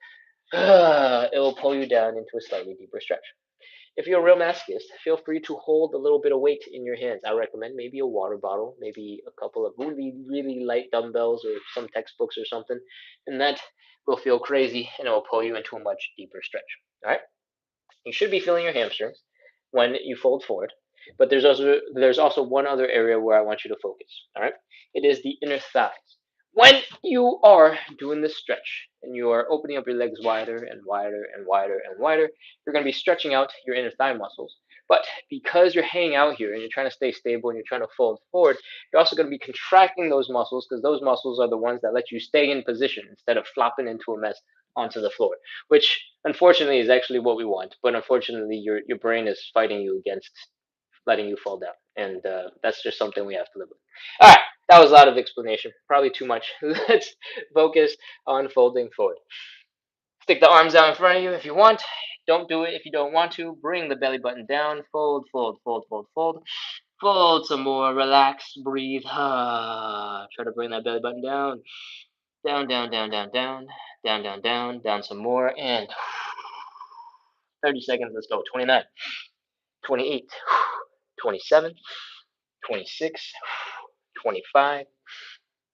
it will pull you down into a slightly deeper stretch. If you're a real masochist, feel free to hold a little bit of weight in your hands. I recommend maybe a water bottle, maybe a couple of really, really light dumbbells or some textbooks or something, and that will feel crazy and it will pull you into a much deeper stretch. All right? You should be feeling your hamstrings when you fold forward, but there's also one other area where I want you to focus. All right? It is the inner thighs. When you are doing this stretch and you are opening up your legs wider and wider and wider and wider, you're going to be stretching out your inner thigh muscles. But because you're hanging out here and you're trying to stay stable and you're trying to fold forward, you're also going to be contracting those muscles because those muscles are the ones that let you stay in position instead of flopping into a mess onto the floor, which unfortunately is actually what we want. But unfortunately, your brain is fighting you against letting you fall down, and that's just something we have to live with. All right, that was a lot of explanation, probably too much. Let's focus on folding forward. Stick the arms out in front of you if you want. Don't do it if you don't want to. Bring the belly button down. Fold, fold, fold, fold, fold. Fold some more. Relax. Breathe. Try to bring that belly button down. Down, down, down, down, down. Down, down, down. Down some more. And 30 seconds. Let's go. 29, 28, 27, 26, 25,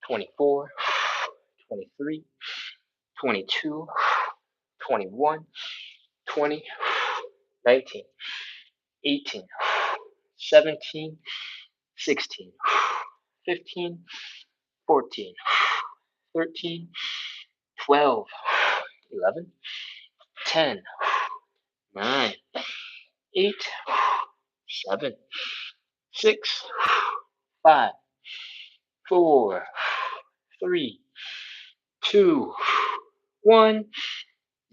24, 23, 22, 21, 20, 19, 18, 17, 16, 15, 14, 13, 12, 11, 10, 9, 8, 7, 6, 5, 4, 3, 2, 1.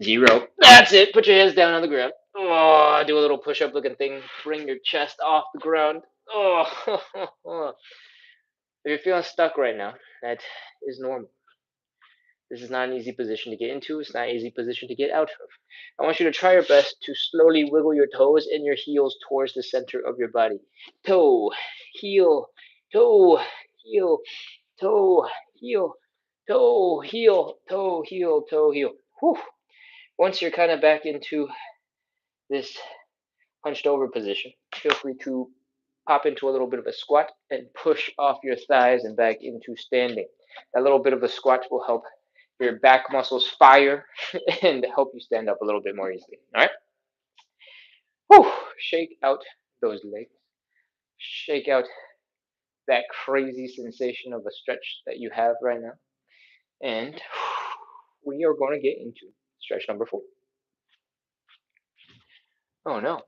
0. That's it. Put your hands down on the ground. Oh, do a little push-up looking thing. Bring your chest off the ground. Oh, if you're feeling stuck right now, that is normal. This is not an easy position to get into. It's not an easy position to get out of. I want you to try your best to slowly wiggle your toes and your heels towards the center of your body. Toe, heel, toe, heel, toe, heel, toe, heel, toe, heel, toe, heel. Whew. Once you're kind of back into this hunched over position, feel free to pop into a little bit of a squat and push off your thighs and back into standing. That little bit of a squat will help your back muscles fire and help you stand up a little bit more easily. All right? Whew. Shake out those legs. Shake out that crazy sensation of a stretch that you have right now. And we are going to get into stretch number 4. Oh no.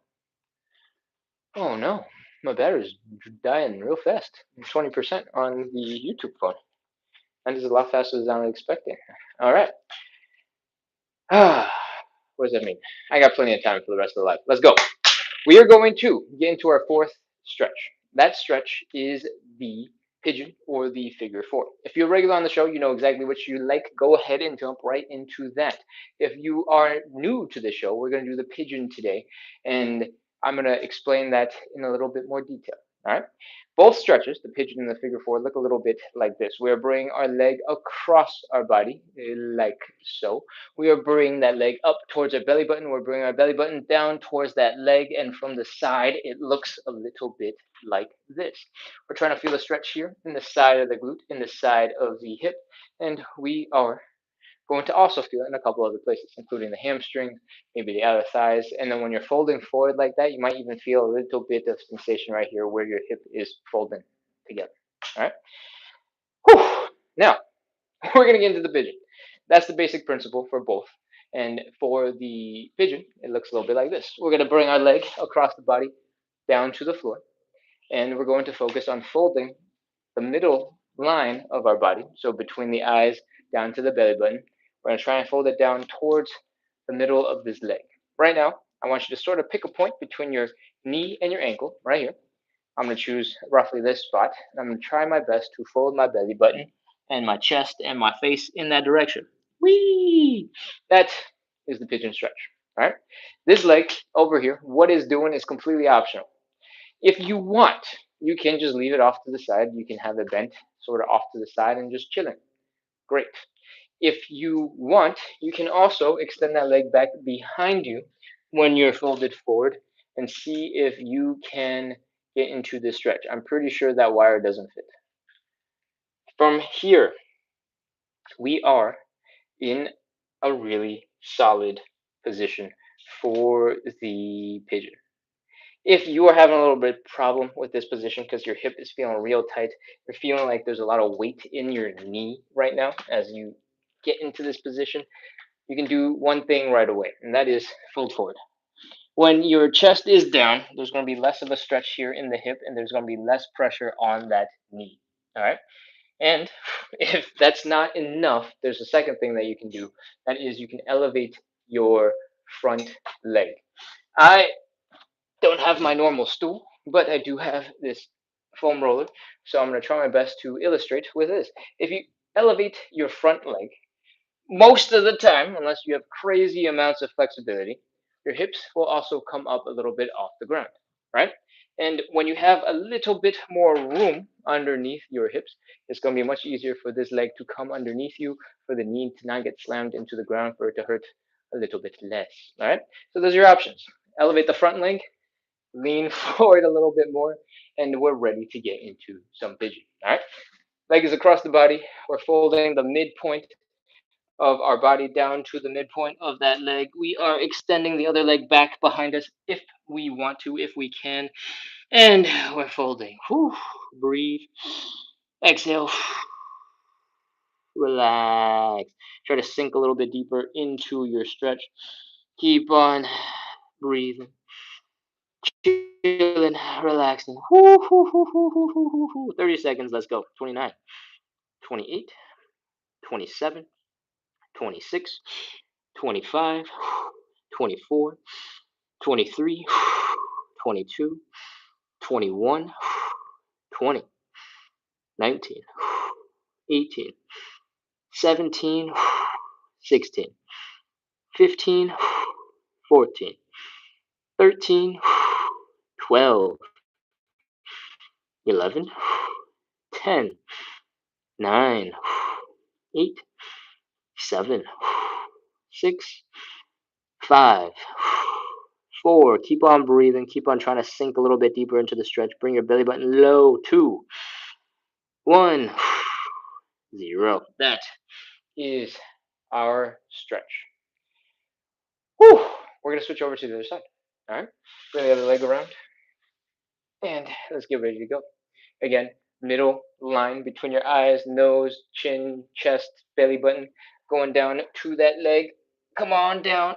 Oh no. My battery's dying real fast. 20% on the YouTube phone. That is a lot faster than I was expecting. All right. What does that mean? I got plenty of time for the rest of the life. Let's go. We are going to get into our 4th stretch. That stretch is the pigeon or the figure 4. If you're regular on the show, you know exactly what you like. Go ahead and jump right into that. If you are new to the show, we're going to do the pigeon today, and I'm going to explain that in a little bit more detail. All right. Both stretches, the pigeon and the figure 4, look a little bit like this. We're bringing our leg across our body, like so. We are bringing that leg up towards our belly button. We're bringing our belly button down towards that leg, and from the side, it looks a little bit like this. We're trying to feel a stretch here in the side of the glute, in the side of the hip, and we are going to also feel it in a couple other places, including the hamstrings, maybe the outer thighs. And then when you're folding forward like that, you might even feel a little bit of sensation right here where your hip is folding together. All right. Whew. Now, we're going to get into the pigeon. That's the basic principle for both. And for the pigeon, it looks a little bit like this. We're going to bring our leg across the body down to the floor. And we're going to focus on folding the middle line of our body, so between the eyes down to the belly button. We're going to try and fold it down towards the middle of this leg. Right now, I want you to sort of pick a point between your knee and your ankle, right here. I'm going to choose roughly this spot, and I'm going to try my best to fold my belly button and my chest and my face in that direction. Whee! That is the pigeon stretch. All right. This leg over here, what it's doing is completely optional. If you want, you can just leave it off to the side. You can have it bent sort of off to the side and just chilling. Great. If you want, you can also extend that leg back behind you when you're folded forward and see if you can get into this stretch. I'm pretty sure that wire doesn't fit. From here, we are in a really solid position for the pigeon. If you are having a little bit of problem with this position because your hip is feeling real tight, you're feeling like there's a lot of weight in your knee right now as you get into this position, you can do one thing right away, and that is fold forward. When your chest is down, there's going to be less of a stretch here in the hip, and there's going to be less pressure on that knee. All right. And if that's not enough, there's a second thing that you can do. That is, you can elevate your front leg. I don't have my normal stool, but I do have this foam roller. So I'm going to try my best to illustrate with this. If you elevate your front leg, most of the time, unless you have crazy amounts of flexibility, your hips will also come up a little bit off the ground, right? And when you have a little bit more room underneath your hips, it's going to be much easier for this leg to come underneath you, for the knee to not get slammed into the ground, for it to hurt a little bit less, all right? So those are your options. Elevate the front leg, lean forward a little bit more, and we're ready to get into some pigeon, all right? Leg is across the body. We're folding the midpoint of our body down to the midpoint of that leg. We are extending the other leg back behind us if we want to, if we can. And we're folding. Whew. Breathe. Exhale. Relax. Try to sink a little bit deeper into your stretch. Keep on breathing. Chilling, relaxing. 30 seconds. Let's go. 29, 28, 27, 26, 25, 24, 23, 22, 21, 20, 19, 18, 17, 16, 15, 14, 13, 12, 11, 10, 9, 8, 7, 6, 5, 4. Keep on breathing. Keep on trying to sink a little bit deeper into the stretch. Bring your belly button low. 2, 1, 0. That is our stretch. Whew. We're going to switch over to the other side. All right. Bring the other leg around. And let's get ready to go. Again, middle line between your eyes, nose, chin, chest, belly button, going down to that leg. Come on down.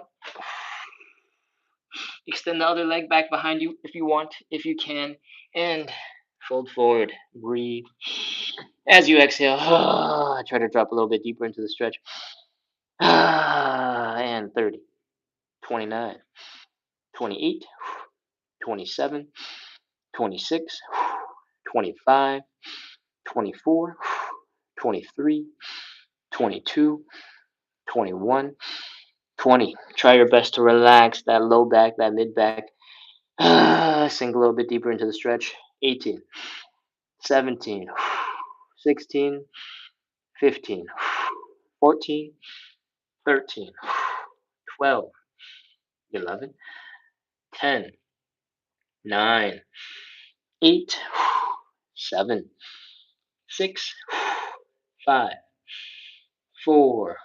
Extend the other leg back behind you if you want, if you can, and fold forward. Breathe. As you exhale, try to drop a little bit deeper into the stretch. And 30, 29, 28, 27, 26, 25, 24, 23, 22, 21, 20. Try your best to relax that low back, that mid back. Sink a little bit deeper into the stretch. 18, 17, 16, 15, 14, 13, 12, 11, 10, 9, 8, 7, 6, 5, 4,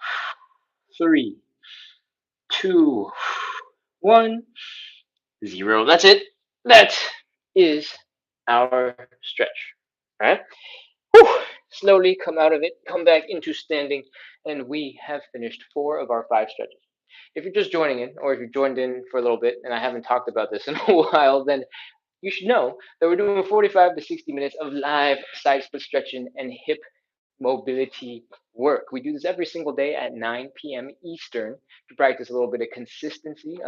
3, 2, 1, 0. That's it. That is our stretch. All right. Whew. Slowly come out of it, come back into standing, and we have finished 4 of our 5 stretches. If you're just joining in, or if you joined in for a little bit and I haven't talked about this in a while, then you should know that we're doing 45 to 60 minutes of live side split stretching and hip mobility work. We do this every single day at 9 p.m. Eastern to practice a little bit of consistency,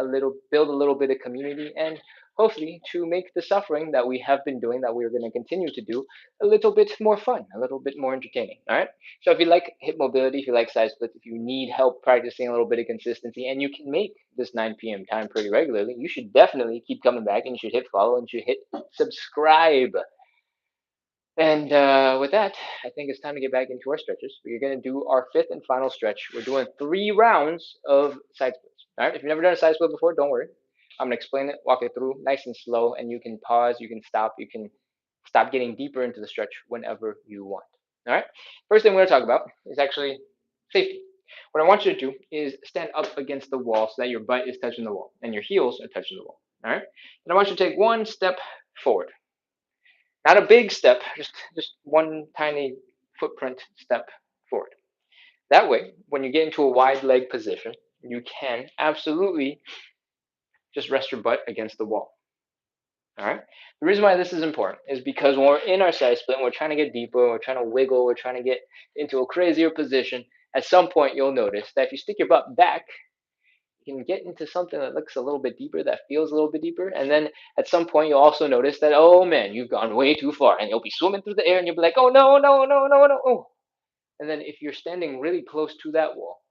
build a little bit of community, and hopefully to make the suffering that we have been doing, that we're going to continue to do, a little bit more fun, a little bit more entertaining. All right. So if you like hip mobility, if you like side splits, if you need help practicing a little bit of consistency, and you can make this 9 p.m. time pretty regularly, you should definitely keep coming back, and you should hit follow and you should hit subscribe. And with that, I think it's time to get back into our stretches. We're going to do our 5th and final stretch. We're doing 3 rounds of side splits. All right. If you've never done a side split before, don't worry. I'm going to explain it, walk it through nice and slow, and you can pause, you can stop getting deeper into the stretch whenever you want. All right. First thing we're going to talk about is actually safety. What I want you to do is stand up against the wall so that your butt is touching the wall and your heels are touching the wall. All right. And I want you to take 1 step forward. Not a big step, just one tiny footprint step forward. That way, when you get into a wide leg position, you can absolutely just rest your butt against the wall. All right. The reason why this is important is because when we're in our side split and we're trying to get deeper, we're trying to wiggle, we're trying to get into a crazier position, at some point you'll notice that if you stick your butt back, you can get into something that looks a little bit deeper, that feels a little bit deeper. And then at some point, you'll also notice that, oh man, you've gone way too far. And you'll be swimming through the air and you'll be like, oh no, no, no, no, no. Oh. And then if you're standing really close to that wall,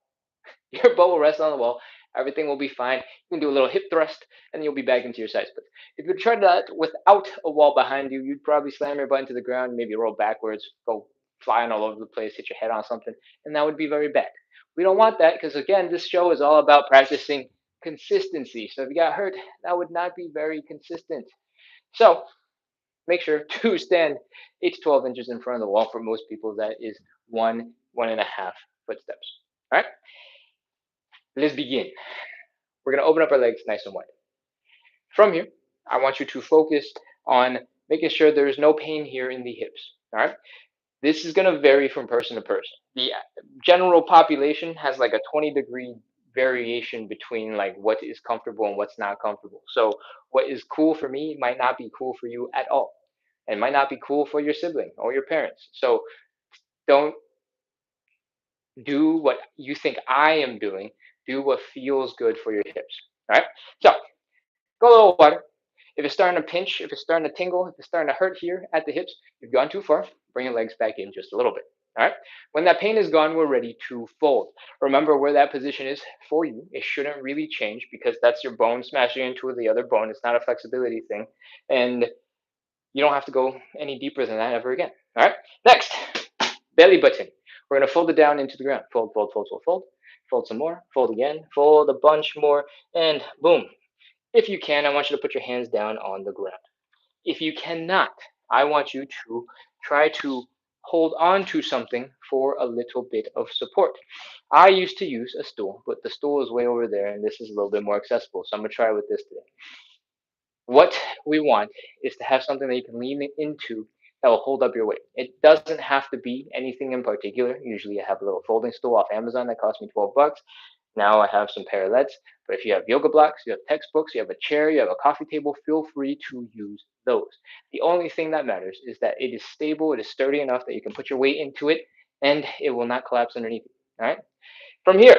your butt will rest on the wall. Everything will be fine. You can do a little hip thrust and you'll be back into your side split. If you tried that without a wall behind you, you'd probably slam your butt into the ground, maybe roll backwards, go flying all over the place, hit your head on something, and that would be very bad. We don't want that because, again, this show is all about practicing consistency. So if you got hurt, that would not be very consistent. So make sure to stand 8 to 12 inches in front of the wall. For most people, that is 1.5 footsteps. All right, let's begin. We're going to open up our legs nice and wide. From here, I want you to focus on making sure there is no pain here in the hips. All right. This is going to vary from person to person. The general population has like a 20-degree variation between like what is comfortable and what's not comfortable. So what is cool for me might not be cool for you at all, and might not be cool for your sibling or your parents. So don't do what you think I am doing. Do what feels good for your hips. All right. So go a little wider. If it's starting to pinch, if it's starting to tingle, if it's starting to hurt here at the hips, you've gone too far. Bring your legs back in just a little bit. All right. When that pain is gone, we're ready to fold. Remember where that position is for you. It shouldn't really change because that's your bone smashing into the other bone. It's not a flexibility thing. And you don't have to go any deeper than that ever again. All right. Next, belly button. We're going to fold it down into the ground. Fold, fold, fold, fold, fold. Fold some more. Fold again. Fold a bunch more. And boom. If you can, I want you to put your hands down on the ground. If you cannot, I want you to try to hold on to something for a little bit of support. I used to use a stool, but the stool is way over there and this is a little bit more accessible. So I'm going to try with this today. What we want is to have something that you can lean into that will hold up your weight. It doesn't have to be anything in particular. Usually I have a little folding stool off Amazon that cost me 12 bucks. Now I have some parallettes, but if you have yoga blocks, you have textbooks, you have a chair, you have a coffee table, feel free to use those. The only thing that matters is that it is stable, it is sturdy enough that you can put your weight into it, and it will not collapse underneath you. All right? From here,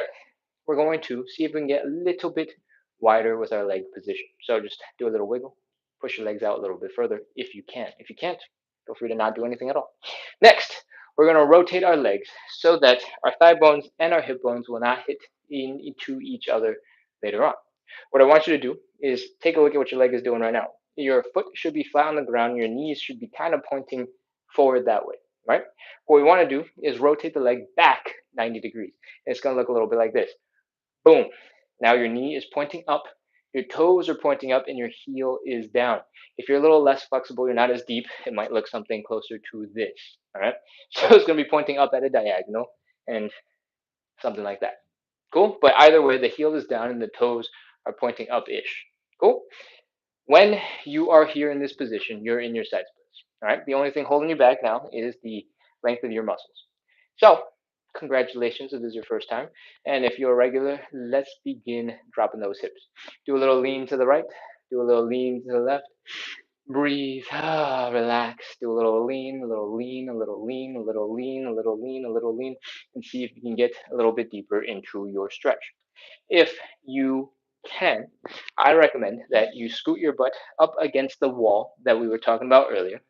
we're going to see if we can get a little bit wider with our leg position. So just do a little wiggle, push your legs out a little bit further if you can. If you can't, feel free to not do anything at all. Next, we're going to rotate our legs so that our thigh bones and our hip bones will not hit into each other later on. What I want you to do is take a look at what your leg is doing right now. Your foot should be flat on the ground. Your knees should be kind of pointing forward that way, right? What we want to do is rotate the leg back 90 degrees. It's going to look a little bit like this. Boom. Now your knee is pointing up, your toes are pointing up, and your heel is down. If you're a little less flexible, you're not as deep, it might look something closer to this. All right. So it's going to be pointing up at a diagonal and something like that. Cool. But either way, the heel is down and the toes are pointing up ish. Cool. When you are here in this position, you're in your side splits. All right. The only thing holding you back now is the length of your muscles. So, congratulations if this is your first time. And if you're a regular, let's begin dropping those hips. Do a little lean to the right, do a little lean to the left. Breathe, relax. Do a little lean, a little lean, a little lean, a little lean, a little lean, a little lean, and see if you can get a little bit deeper into your stretch. If you can, I recommend that you scoot your butt up against the wall that we were talking about earlier.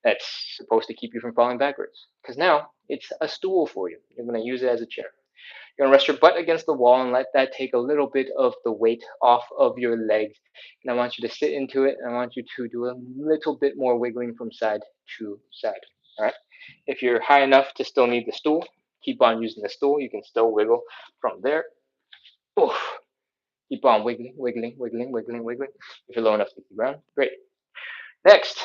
That's supposed to keep you from falling backwards. Because now it's a stool for you. You're going to use it as a chair. You're going to rest your butt against the wall and let that take a little bit of the weight off of your legs. And I want you to sit into it. And I want you to do a little bit more wiggling from side to side. All right. If you're high enough to still need the stool, keep on using the stool. You can still wiggle from there. Oof. Keep on wiggling, wiggling, wiggling, wiggling, wiggling. If you're low enough to hit the ground, great. Next,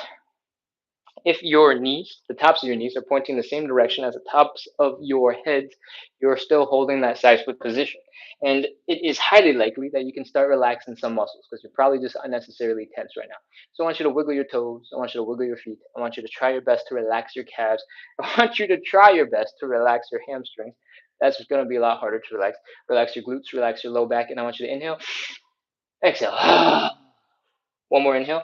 if your knees, the tops of your knees, are pointing the same direction as the tops of your heads, you're still holding that side split position. And it is highly likely that you can start relaxing some muscles because you're probably just unnecessarily tense right now. So I want you to wiggle your toes. I want you to wiggle your feet. I want you to try your best to relax your calves. I want you to try your best to relax your hamstrings. That's going to be a lot harder to relax. Relax your glutes, relax your low back, and I want you to inhale, exhale. One more inhale.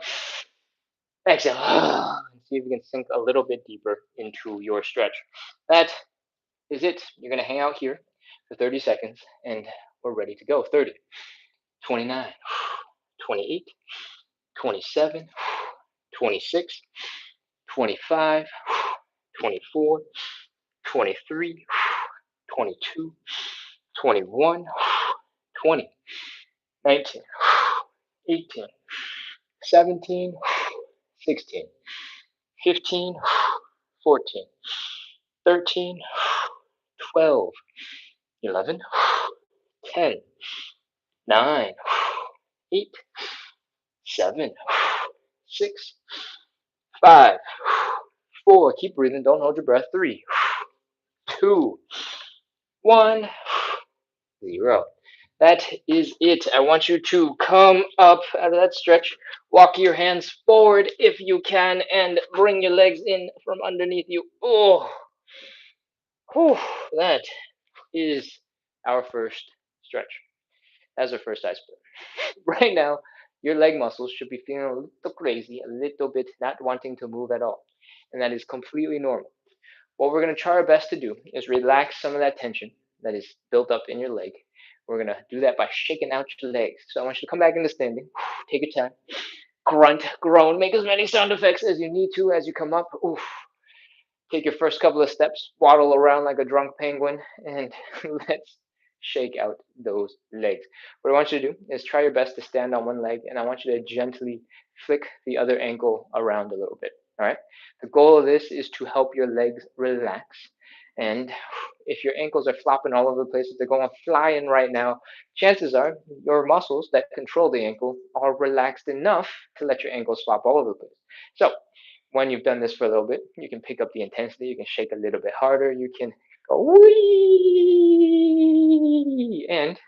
Exhale. And see if you can sink a little bit deeper into your stretch. That is it. You're going to hang out here for 30 seconds and we're ready to go. 30, 29, 28, 27, 26, 25, 24, 23, 22, 21, 20, 19, 18, 17, 16, 15, 14, 13, 12, 11, 10, 9, 8, 7, 6, 5, 4. Keep breathing. Don't hold your breath. 3, 2, 1, 0. That is it. I want you to come up out of that stretch. Walk your hands forward if you can and bring your legs in from underneath you. Oh, whew, that is our first stretch. That's our first side split. Right now, your leg muscles should be feeling a little crazy, a little bit not wanting to move at all. And that is completely normal. What we're going to try our best to do is relax some of that tension that is built up in your leg. We're gonna do that by shaking out your legs. So I want you to come back into standing. Take your time. Grunt, groan, make as many sound effects as you need to as you come up. Oof. Take your first couple of steps, waddle around like a drunk penguin, and let's shake out those legs. What I want you to do is try your best to stand on one leg, and I want you to gently flick the other ankle around a little bit. All right. The goal of this is to help your legs relax. And if your ankles are flopping all over the place, if they're going flying right now, chances are your muscles that control the ankle are relaxed enough to let your ankles flop all over the place. So when you've done this for a little bit, you can pick up the intensity. You can shake a little bit harder. You can go wee, and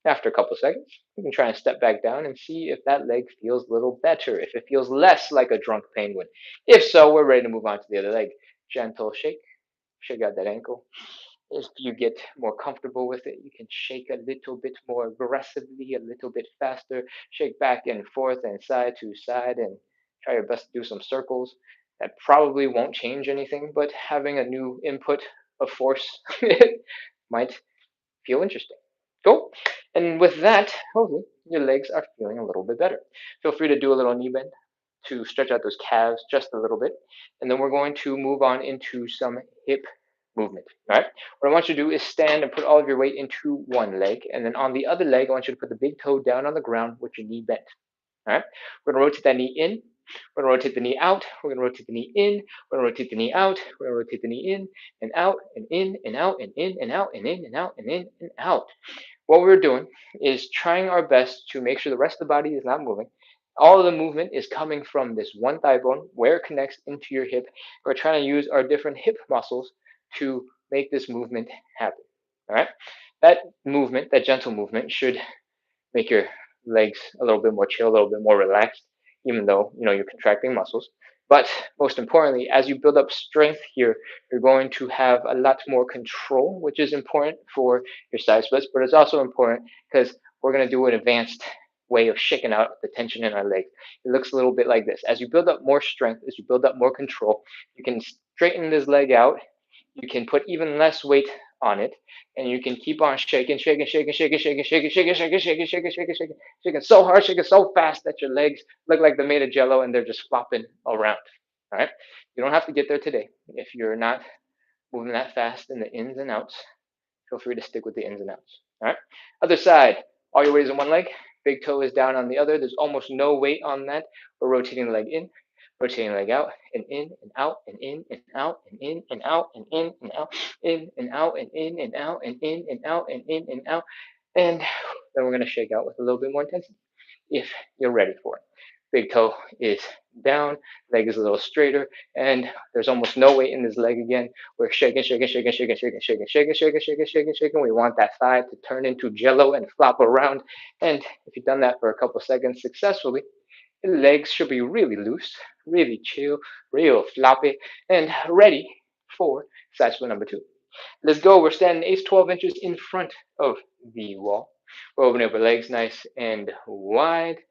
after a couple seconds, you can try and step back down and see if that leg feels a little better, if it feels less like a drunk penguin. If so, we're ready to move on to the other leg. Gentle shake, shake out that ankle. If you get more comfortable with it, you can shake a little bit more aggressively, a little bit faster, shake back and forth and side to side, and try your best to do some circles. That probably won't change anything, but having a new input of force might feel interesting. Cool. And with that, hopefully your legs are feeling a little bit better. Feel free to do a little knee bend to stretch out those calves just a little bit. And then we're going to move on into some hip movement. All right. What I want you to do is stand and put all of your weight into one leg. And then on the other leg, I want you to put the big toe down on the ground with your knee bent. All right. We're going to rotate that knee in. We're going to rotate the knee out. We're going to rotate the knee in. We're going to rotate the knee out. We're going to rotate the knee in and out and in and out and in and out and in and out and in and out. What we're doing is trying our best to make sure the rest of the body is not moving. All of the movement is coming from this one thigh bone where it connects into your hip. We're trying to use our different hip muscles to make this movement happen. All right. That movement, that gentle movement, should make your legs a little bit more chill, a little bit more relaxed, even though you're contracting muscles. But most importantly, as you build up strength here, you're going to have a lot more control, which is important for your side splits, but it's also important because we're going to do an advanced way of shaking out the tension in our legs. It looks a little bit like this. As you build up more strength, as you build up more control, you can straighten this leg out. You can put even less weight on it, and you can keep on shaking, shaking, shaking, shaking, shaking, shaking, shaking, shaking, shaking, shaking, shaking, shaking, shaking so hard, shaking so fast that your legs look like they're made of jello and they're just flopping around. All right. You don't have to get there today. If you're not moving that fast in the ins and outs, feel free to stick with the ins and outs. All right. Other side. All your weight is on one leg. Big toe is down on the other. There's almost no weight on that. We're rotating the leg in, rotating the leg out, and in and out, and in and out, and in and out, and in and out, in and out, and in and out, and in and out, and in and out. And then we're going to shake out with a little bit more intensity if you're ready for it. Big toe is down, leg is a little straighter, and there's almost no weight in this leg again. We're shaking, shaking, shaking, shaking, shaking, shaking, shaking, shaking, shaking, shaking, shaking. We want that thigh to turn into jello and flop around. And if you've done that for a couple seconds successfully, the legs should be really loose, really chill, real floppy, and ready for side split number 2. Let's go. We're standing ace 12 inches in front of the wall. We're opening up our legs nice and wide.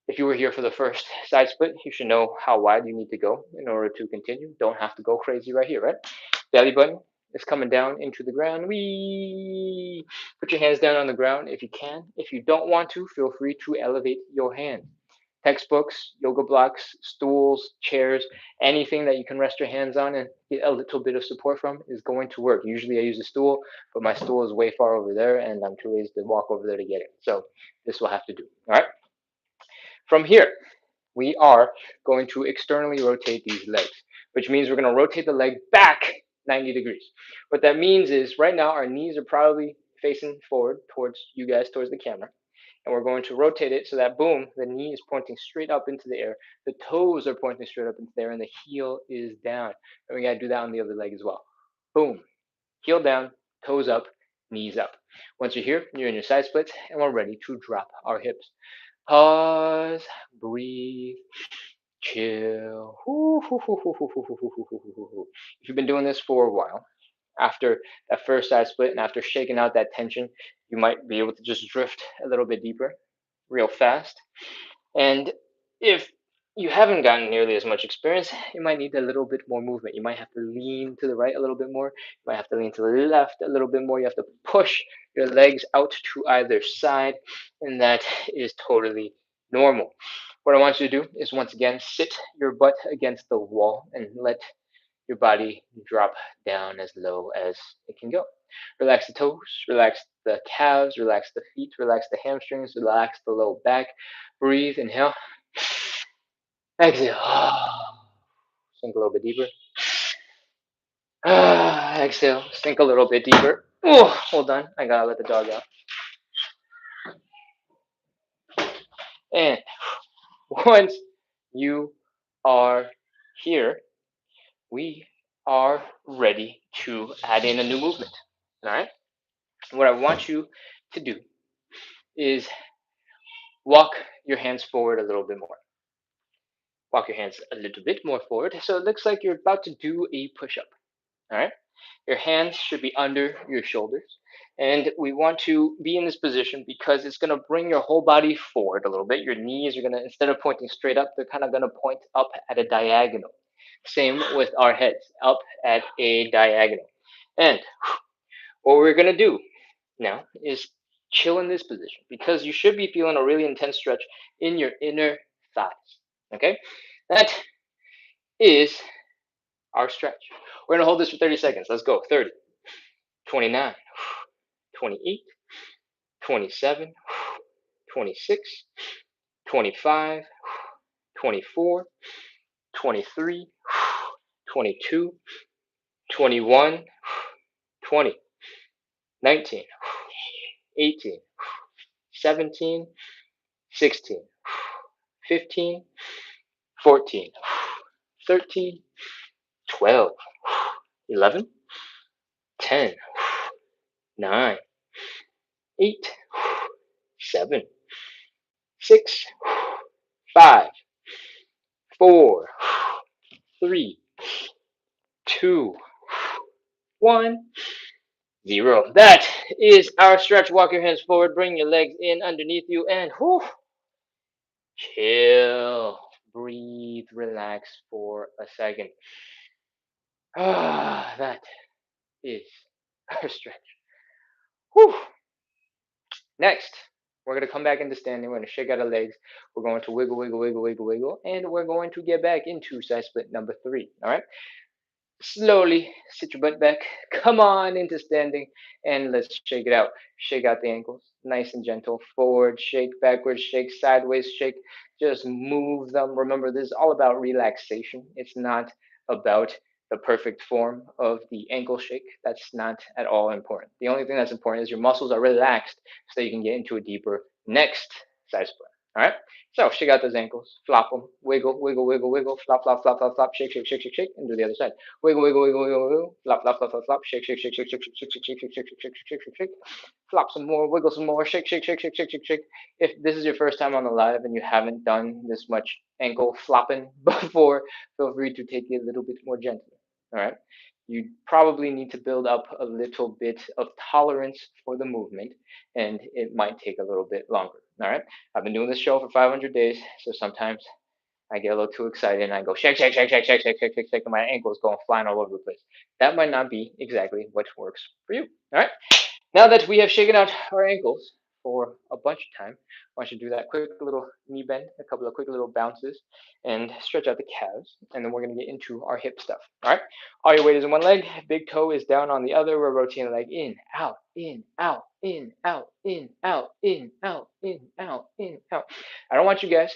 If you were here for the first side split, you should know how wide you need to go in order to continue. Don't have to go crazy right here, right? Belly button is coming down into the ground. Wee! Put your hands down on the ground if you can. If you don't want to, feel free to elevate your hands. Textbooks, yoga blocks, stools, chairs, anything that you can rest your hands on and get a little bit of support from is going to work. Usually I use a stool, but my stool is way far over there and I'm too lazy to walk over there to get it. So this will have to do. All right. From here, we are going to externally rotate these legs, which means we're going to rotate the leg back 90 degrees. What that means is right now our knees are probably facing forward towards you guys, towards the camera. And we're going to rotate it so that, boom, the knee is pointing straight up into the air. The toes are pointing straight up into the air, and the heel is down. And we got to do that on the other leg as well. Boom. Heel down, toes up, knees up. Once you're here, you're in your side splits, and we're ready to drop our hips. Pause, breathe, chill. If you've been doing this for a while, after that first side split and after shaking out that tension, you might be able to just drift a little bit deeper real fast. And if you haven't gotten nearly as much experience, you might need a little bit more movement. You might have to lean to the right a little bit more. You might have to lean to the left a little bit more. You have to push your legs out to either side, and that is totally normal. What I want you to do is once again sit your butt against the wall and let your body drop down as low as it can go. Relax the toes, relax the calves, relax the feet, relax the hamstrings, relax the low back. Breathe, inhale. Exhale. Sink a little bit deeper. Exhale. Sink a little bit deeper. Oh, hold on. I gotta let the dog out. And once you are here, we are ready to add in a new movement. All right. What I want you to do is walk your hands forward a little bit more. Walk your hands a little bit more forward. So it looks like you're about to do a push up. All right. Your hands should be under your shoulders. And we want to be in this position because it's going to bring your whole body forward a little bit. Your knees are going to, instead of pointing straight up, they're kind of going to point up at a diagonal. Same with our heads, up at a diagonal. And what we're going to do now is chill in this position because you should be feeling a really intense stretch in your inner thighs. Okay? That is our stretch. We're going to hold this for 30 seconds. Let's go. 30, 29, 28, 27, 26, 25, 24, 23, 22, 21, 20, 19, 18, 17, 16, 15, 14, 13, 12, 11, 10, 9, 8, 7, 6, 5, 4, 3, 2, 1, 0. That is our stretch. Walk your hands forward, bring your legs in underneath you, and chill. Breathe, relax for a second. That is our stretch. Whew. Next, we're going to come back into standing. We're going to shake out our legs. We're going to wiggle, wiggle, wiggle, wiggle, wiggle. And we're going to get back into side split number 3. All right. Slowly sit your butt back. Come on into standing. And let's shake it out. Shake out the ankles. Nice and gentle. Forward, shake, backwards, shake, sideways, shake. Just move them. Remember, this is all about relaxation. It's not about the perfect form of the ankle shake. That's not at all important. The only thing that's important is your muscles are relaxed so you can get into a deeper next side split. All right. So shake out those ankles, flop them, wiggle, wiggle, wiggle, wiggle, flop, flop, flop, flop, flop, shake, shake, shake, shake, shake, and do the other side. Wiggle, wiggle, wiggle, wiggle, wiggle, flop, flop, flop, flop, flop, shake, shake, shake, shake, shake, shake, shake, shake, shake, shake, shake, shake, shake, shake, shake, flop some more, wiggle some more, shake, shake, shake, shake, shake, shake, shake. If this is your first time on the live and you haven't done this much ankle flopping before, feel free to take it a little bit more gently. All right. You probably need to build up a little bit of tolerance for the movement, and it might take a little bit longer. All right. I've been doing this show for 500 days, so sometimes I get a little too excited and I go shake, shake, shake, shake, shake, shake, shake, shake, shake, and my ankles going flying all over the place. That might not be exactly what works for you. All right. Now that we have shaken out our ankles for a bunch of time, I want you to do that quick little knee bend, a couple of quick little bounces, and stretch out the calves. And then we're going to get into our hip stuff. All right. All your weight is in one leg. Big toe is down on the other. We're rotating the leg in, out, in, out, in, out, in, out, in, out, in, out, in, out. I don't want you guys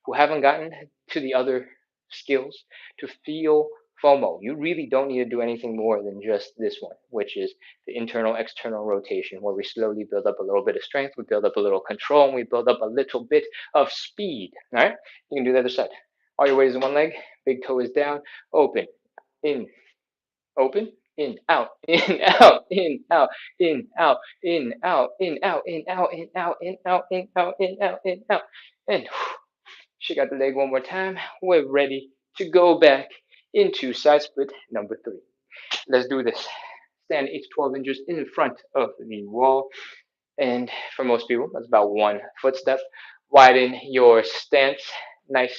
who haven't gotten to the other skills to feel FOMO. You really don't need to do anything more than just this one, which is the internal external rotation, where we slowly build up a little bit of strength, we build up a little control, and we build up a little bit of speed. All right, you can do the other side. All your weight is in one leg, big toe is down, open, in, open, in, out, in, out, in, out, in, out, in, out, in, out, in, out, in, out, in, out, in, out, in, out, in, out, and shake out the leg one more time. We're ready to go back into side split number 3. Let's do this. Stand 8 to 12 inches in front of the wall. And for most people, that's about 1 footstep. Widen your stance. Nice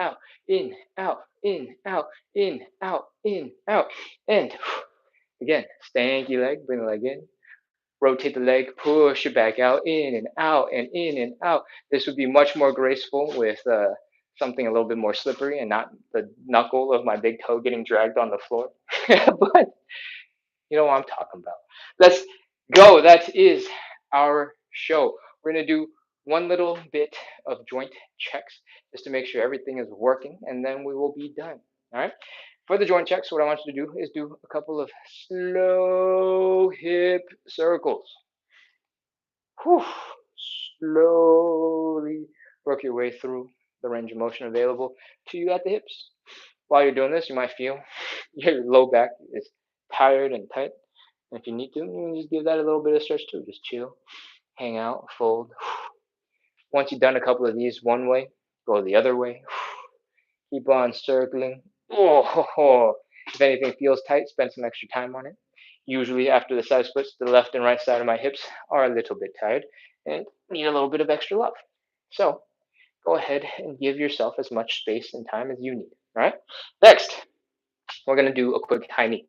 out, in, out, in, out, in, out, in, out. And again, stanky leg, bring the leg in, rotate the leg, push it back out, in and out, and in and out. This would be much more graceful with something a little bit more slippery and not the knuckle of my big toe getting dragged on the floor. But you know what I'm talking about. Let's go. That is our show. We're going to do one little bit of joint checks just to make sure everything is working, and then we will be done. All right. For the joint checks, what I want you to do is do a couple of slow hip circles. Whew. Slowly work your way through the range of motion available to you at the hips. While you're doing this, you might feel your low back is tired and tight. And if you need to, you can just give that a little bit of stretch too. Just chill, hang out, fold. Once you've done a couple of these one way, go the other way. Keep on circling. Oh, if anything feels tight, spend some extra time on it. Usually, after the side splits, the left and right side of my hips are a little bit tired and need a little bit of extra love. So, go ahead and give yourself as much space and time as you need. All right? Next, we're going to do a quick high knee.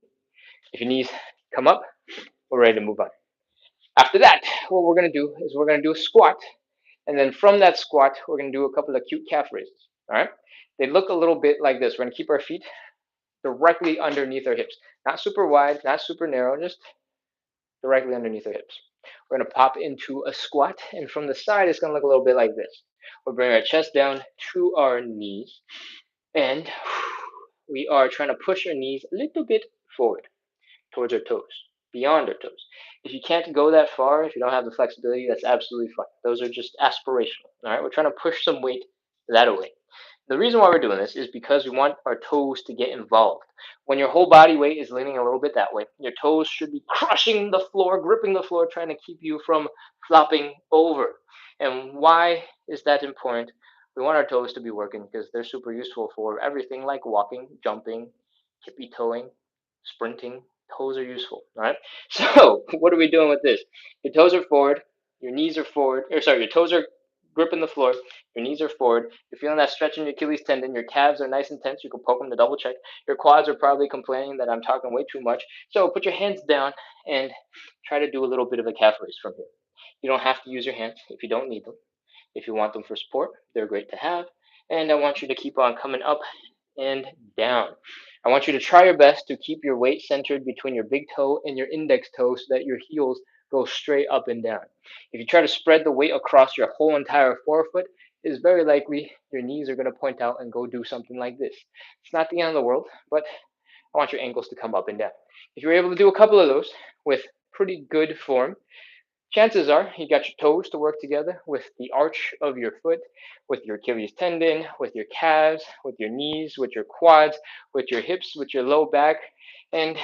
If your knees come up, we're ready to move on. After that, what we're going to do is we're going to do a squat. And then from that squat, we're going to do a couple of cute calf raises. All right? They look a little bit like this. We're going to keep our feet directly underneath our hips. Not super wide, not super narrow, just directly underneath our hips. We're going to pop into a squat, and from the side, it's going to look a little bit like this. We'll bring our chest down to our knees, and we are trying to push our knees a little bit forward towards our toes, beyond our toes. If you can't go that far, if you don't have the flexibility, that's absolutely fine. Those are just aspirational. All right, we're trying to push some weight that away. The reason why we're doing this is because we want our toes to get involved. When your whole body weight is leaning a little bit that way, your toes should be crushing the floor, gripping the floor, trying to keep you from flopping over. And why is that important? We want our toes to be working because they're super useful for everything like walking, jumping, tippy toeing, sprinting. Toes are useful, all right? So, what are we doing with this? Your toes are forward, your knees are forward, or sorry, your toes are gripping the floor, your knees are forward. You're feeling that stretch in your Achilles tendon. Your calves are nice and tense. You can poke them to double check. Your quads are probably complaining that I'm talking way too much. So put your hands down and try to do a little bit of a calf raise from here. You don't have to use your hands if you don't need them. If you want them for support, they're great to have. And I want you to keep on coming up and down. I want you to try your best to keep your weight centered between your big toe and your index toe so that your heels go straight up and down. If you try to spread the weight across your whole entire forefoot, it is very likely your knees are going to point out and go do something like this. It's not the end of the world, but I want your ankles to come up and down. If you're able to do a couple of those with pretty good form, chances are you got your toes to work together with the arch of your foot, with your Achilles tendon, with your calves, with your knees, with your quads, with your hips, with your low back, and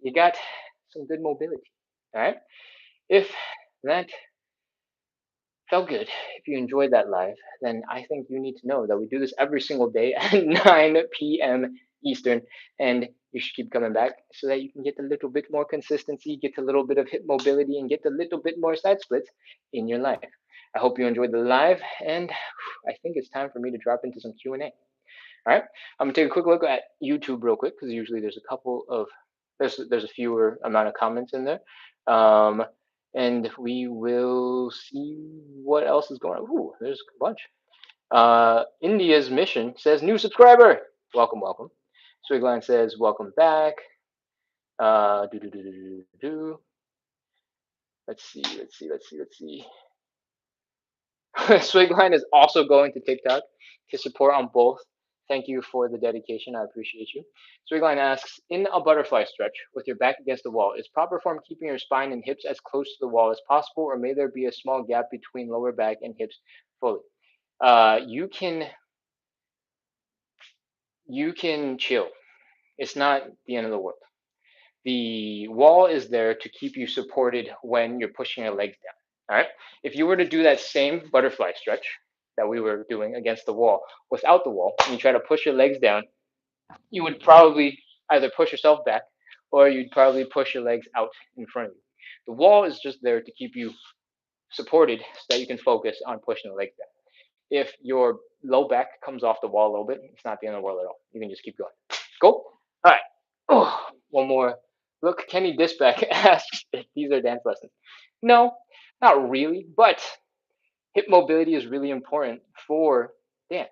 you got some good mobility. All right. If that felt good, if you enjoyed that live, then I think you need to know that we do this every single day at 9 p.m. Eastern, and you should keep coming back so that you can get a little bit more consistency, get a little bit of hip mobility, and get a little bit more side splits in your life. I hope you enjoyed the live, and I think it's time for me to drop into some Q&A. All right, I'm gonna take a quick look at YouTube real quick because usually there's a couple of there's a fewer amount of comments in there. And we will see what else is going on. Ooh, there's a bunch. India's Mission says new subscriber. Welcome, welcome. Swigline says welcome back. Do do do do do do. Let's see, let's see, let's see, let's see. Swigline is also going to TikTok to support on both. Thank you for the dedication. I appreciate you. Swigline asks, in a butterfly stretch with your back against the wall, is proper form keeping your spine and hips as close to the wall as possible, or may there be a small gap between lower back and hips fully? You can chill. It's not the end of the world. The wall is there to keep you supported when you're pushing your legs down. All right. If you were to do that same butterfly stretch that we were doing against the wall without the wall, and you try to push your legs down, you would probably either push yourself back or you'd probably push your legs out in front of you. The wall is just there to keep you supported so that you can focus on pushing the legs down. If your low back comes off the wall a little bit, it's not the end of the world at all. You can just keep going. Go. All right. Oh, one more. Look, Kenny Disbeck asks if these are dance lessons. No, not really, but hip mobility is really important for dance.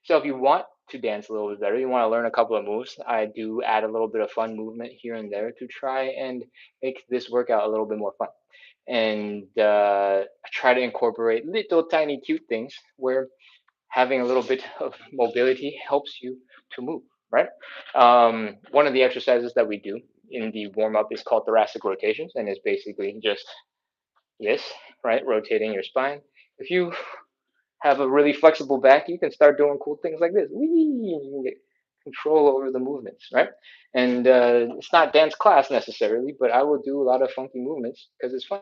So if you want to dance a little bit better, you want to learn a couple of moves, I do add a little bit of fun movement here and there to try and make this workout a little bit more fun. And I try to incorporate little tiny cute things where having a little bit of mobility helps you to move, right? One of the exercises that we do in the warm up is called thoracic rotations, and it's basically just this, right? Rotating your spine. If you have a really flexible back, you can start doing cool things like this. Whee! You can get control over the movements, right? And it's not dance class necessarily, but I will do a lot of funky movements because it's fun.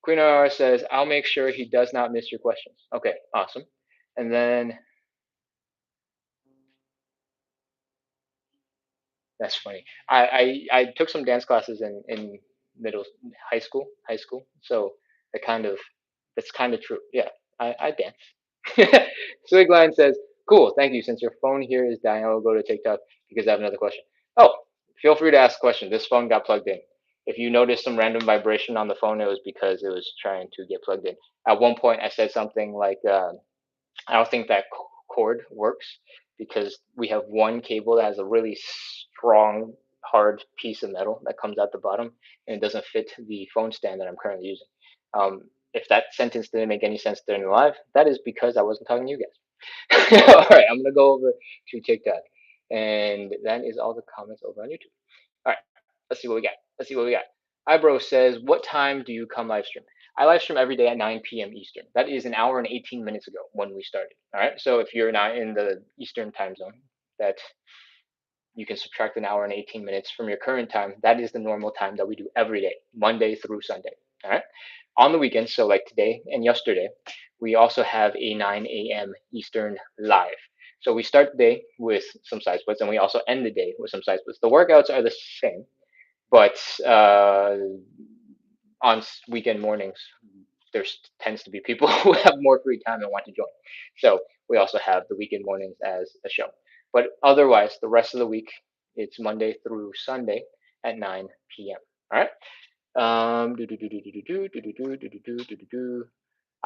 Queen R says, I'll make sure he does not miss your questions. Okay, awesome. And then that's funny. I took some dance classes in middle high school. So it kind of that's kind of true. Yeah, I dance. Swigline says, "Cool, thank you. Since your phone here is dying, I will go to TikTok because I have another question." Oh, feel free to ask a question. This phone got plugged in. If you notice some random vibration on the phone, it was because it was trying to get plugged in. At one point, I said something like, I don't think that cord works because we have one cable that has a really strong, hard piece of metal that comes out the bottom, and it doesn't fit the phone stand that I'm currently using. If that sentence didn't make any sense during the live, that is because I wasn't talking to you guys. All right, I'm gonna go over to TikTok, and that is all the comments over on YouTube. All right, let's see what we got. Let's see what we got. Ibro says, "What time do you come live stream?" I live stream every day at 9 p.m. Eastern. That is an hour and 18 minutes ago when we started. All right, so if you're not in the Eastern time zone, that you can subtract an hour and 18 minutes from your current time. That is the normal time that we do every day, Monday through Sunday. All right. On the weekends, so like today and yesterday, we also have a 9 a.m. Eastern live. So we start the day with some side splits, and we also end the day with some side splits. The workouts are the same, but on weekend mornings, there tends to be people who have more free time and want to join. So we also have the weekend mornings as a show. But otherwise, the rest of the week, it's Monday through Sunday at 9 p.m. All right. Do do do do do do do do do do do do do do.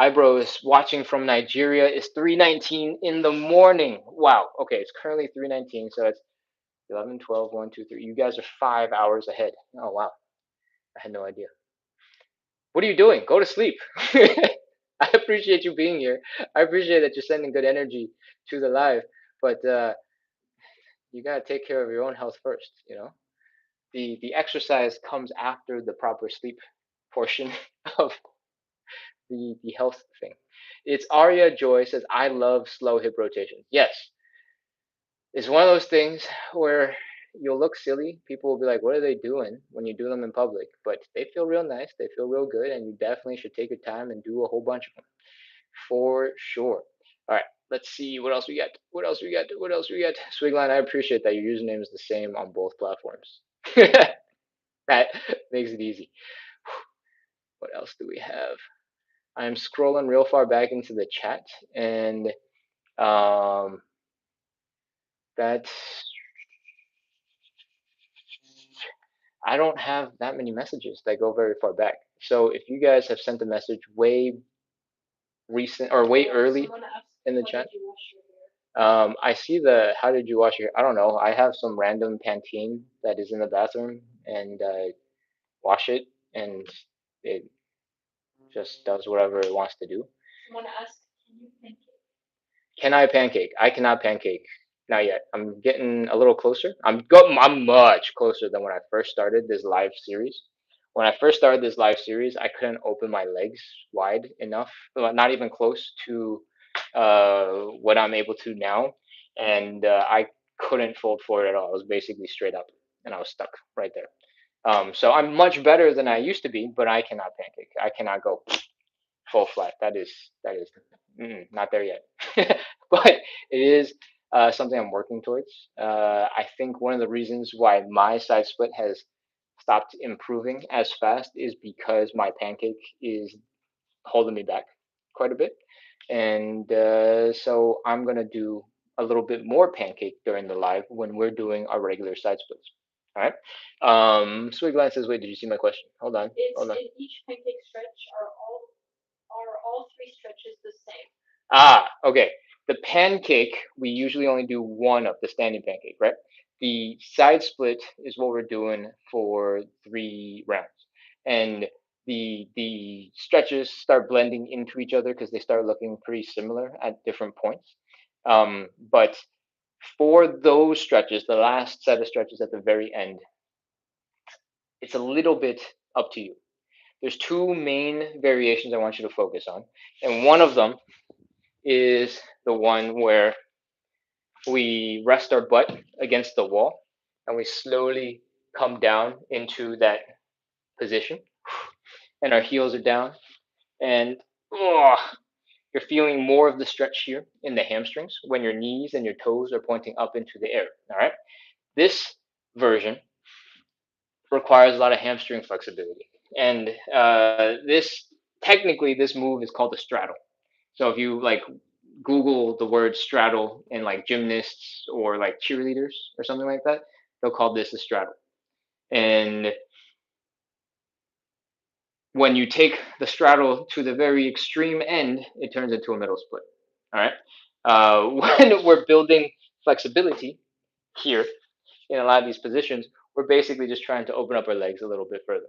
Ibro is watching from Nigeria. It's 3:19 in the morning. Wow. Okay, it's currently 3:19, so it's 11, 12, 1, 2, 3. You guys are 5 hours ahead. Oh wow, I had no idea. What are you doing? Go to sleep. I appreciate you being here. I appreciate that you're sending good energy to the live, but you gotta take care of your own health first. You know, the exercise comes after the proper sleep portion of the health thing. It's Arya Joy says, I love slow hip rotations. Yes, it's one of those things where you'll look silly. People will be like, what are they doing when you do them in public? But they feel real nice. They feel real good. And you definitely should take your time and do a whole bunch of them for sure. All right. Let's see what else we got. What else we got? What else we got? Swigline, I appreciate that your username is the same on both platforms. That makes it easy. What else do we have? I'm scrolling real far back into the chat, and um, that's I don't have that many messages that go very far back. So if you guys have sent a message way recent or way early in the chat, I see the how did you wash your? I don't know. I have some random Pantene that is in the bathroom, and wash it, and it just does whatever it wants to do. Can I pancake? I cannot pancake. Not yet. I'm getting a little closer. I'm much closer than when I first started this live series. When I first started this live series, I couldn't open my legs wide enough, well, not even close to what I'm able to now, and I couldn't fold forward at all. I was basically straight up, and I was stuck right there. So I'm much better than I used to be, but I cannot pancake. I cannot go full flat. That is not there yet, but it is something I'm working towards. I think one of the reasons why my side split has stopped improving as fast is because my pancake is holding me back quite a bit. And so I'm gonna do a little bit more pancake during the live when we're doing our regular side splits. All right. Sweet Glenn says, "Wait, did you see my question? Hold on. Hold on. In each pancake stretch are all three stretches the same? Ah, okay. The pancake, we usually only do one of the standing pancake, right? The side split is what we're doing for 3 rounds. And the stretches start blending into each other because they start looking pretty similar at different points. But for those stretches, the last set of stretches at the very end, it's a little bit up to you. There's two main variations I want you to focus on. And one of them is the one where we rest our butt against the wall and we slowly come down into that position and our heels are down and oh, you're feeling more of the stretch here in the hamstrings when your knees and your toes are pointing up into the air. All right. This version requires a lot of hamstring flexibility. And technically, this move is called a straddle. So if you like Google the word straddle in like gymnasts or like cheerleaders or something like that, they'll call this a straddle. And when you take the straddle to the very extreme end, it turns into a middle split. All right. When we're building flexibility here in a lot of these positions, we're basically just trying to open up our legs a little bit further.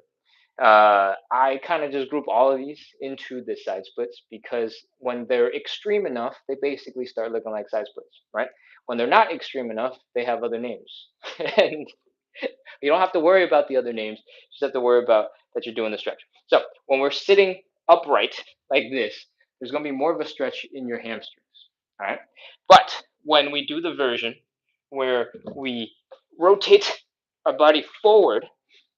I kind of just group all of these into the side splits because when they're extreme enough, they basically start looking like side splits, right? When they're not extreme enough, they have other names. And you don't have to worry about the other names. You just have to worry about that you're doing the stretch. So when we're sitting upright like this, there's going to be more of a stretch in your hamstrings. All right. But when we do the version where we rotate our body forward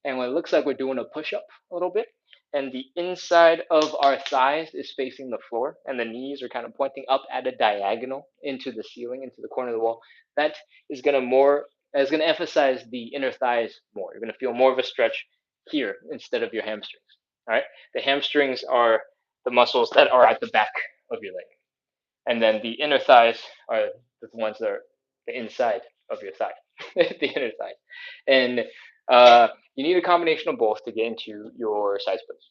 and when it looks like we're doing a push up a little bit, and the inside of our thighs is facing the floor, and the knees are kind of pointing up at a diagonal into the ceiling, into the corner of the wall, that is going to more is going to emphasize the inner thighs more. You're going to feel more of a stretch here instead of your hamstrings. All right, the hamstrings are the muscles that are at the back of your leg, and then the inner thighs are the ones that are the inside of your thigh, the inner thighs, and you need a combination of both to get into your side splits.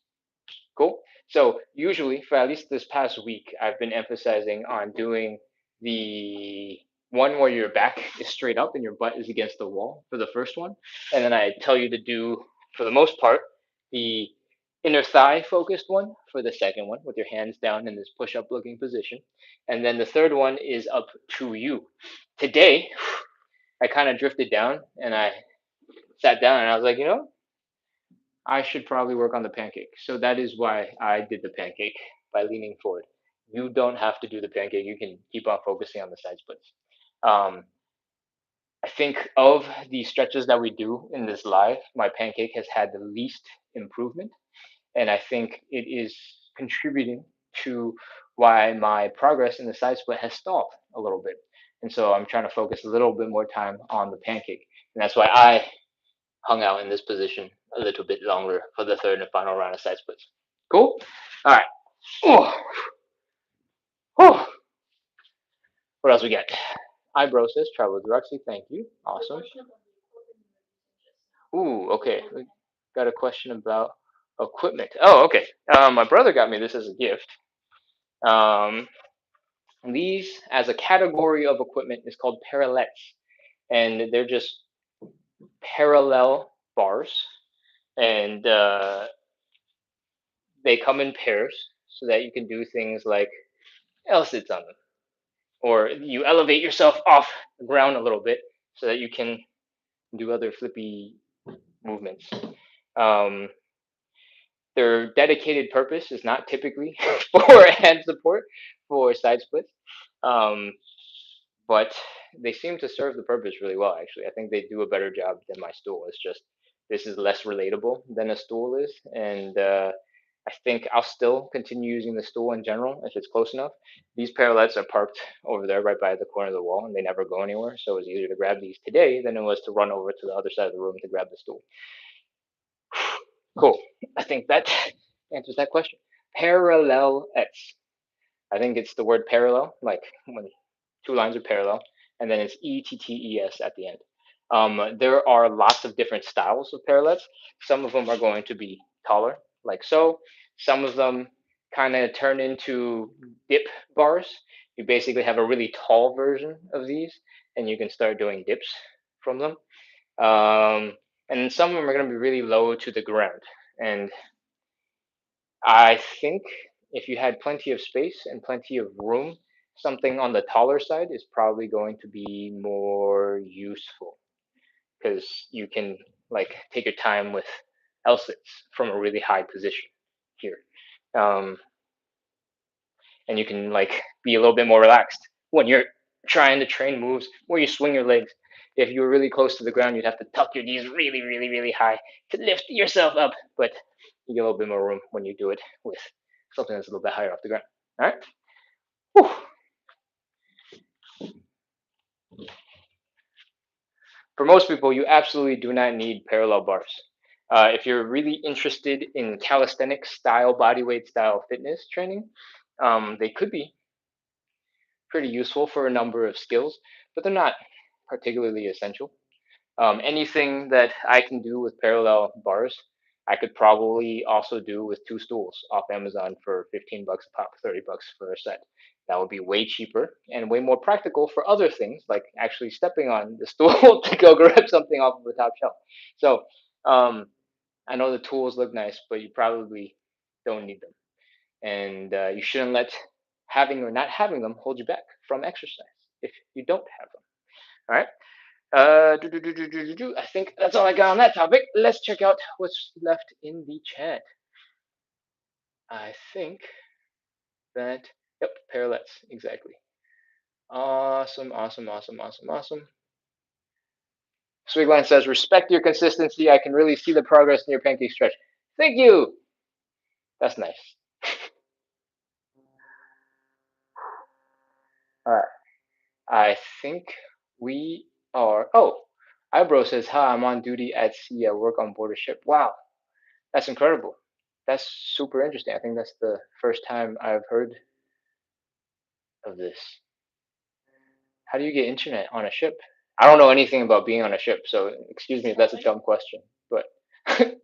Cool. So usually, for at least this past week, I've been emphasizing on doing the one where your back is straight up and your butt is against the wall for the first one, and then I tell you to do, for the most part, the inner thigh focused one for the second one with your hands down in this push up looking position, and then the third one is up to you. Today, I kind of drifted down and I sat down and I was like, I should probably work on the pancake. So that is why I did the pancake by leaning forward. You don't have to do the pancake. You can keep on focusing on the side splits. Um, I think of the stretches that we do in this live, my pancake has had the least improvement. And I think it is contributing to why my progress in the side split has stalled a little bit. And so I'm trying to focus a little bit more time on the pancake. And that's why I hung out in this position a little bit longer for the third and final round of side splits. Cool? All right. Oh, oh. What else we got? Eyebrow says travel with Roxy. Thank you. Awesome. Ooh, okay. We got a question about equipment. Oh, okay. My brother got me this as a gift. Um, these, as a category of equipment, is called parallettes, and they're just parallel bars, and they come in pairs so that you can do things like L sits on them, or you elevate yourself off the ground a little bit so that you can do other flippy movements. Um, their dedicated purpose is not typically for hand support for side splits, um, but they seem to serve the purpose really well. Actually, I think they do a better job than my stool. It's just this is less relatable than a stool is, and I think I'll still continue using the stool in general if it's close enough. These parallettes are parked over there right by the corner of the wall, and they never go anywhere. So it was easier to grab these today than it was to run over to the other side of the room to grab the stool. Cool. I think that answers that question. Parallettes. I think it's the word parallel, like when two lines are parallel, and then it's ETTES at the end. There are lots of different styles of parallettes. Some of them are going to be taller, like so. Some of them kind of turn into dip bars. You basically have a really tall version of these, and you can start doing dips from them. Um, and some of them are going to be really low to the ground. And I think if you had plenty of space and plenty of room, something on the taller side is probably going to be more useful because you can like take your time with L-sits from a really high position here. Um, and you can like be a little bit more relaxed when you're trying to train moves where you swing your legs. If you were really close to the ground, you'd have to tuck your knees really, really, really high to lift yourself up. But you get a little bit more room when you do it with something that's a little bit higher off the ground. All right. Whew. For most people, you absolutely do not need parallel bars. If you're really interested in calisthenics style, bodyweight style fitness training, they could be pretty useful for a number of skills, but they're not particularly essential. Anything that I can do with parallel bars, I could probably also do with two stools off Amazon for 15 bucks a pop, 30 bucks for a set. That would be way cheaper and way more practical for other things, like actually stepping on the stool to go grab something off of the top shelf. So um, I know the tools look nice, but you probably don't need them. And you shouldn't let having or not having them hold you back from exercise if you don't have them. All right. I think that's all I got on that topic. Let's check out what's left in the chat. I think that, yep, parallettes, exactly. Awesome, awesome, awesome, awesome, awesome. Swigline says, respect your consistency. I can really see the progress in your pancake stretch. Thank you. That's nice. All right. I think we are. Oh, Eyebrow says, hi, I'm on duty at sea. I work on board a ship. Wow, that's incredible. That's super interesting. I think that's the first time I've heard of this. How do you get internet on a ship? I don't know anything about being on a ship, so excuse me if that's a dumb question. But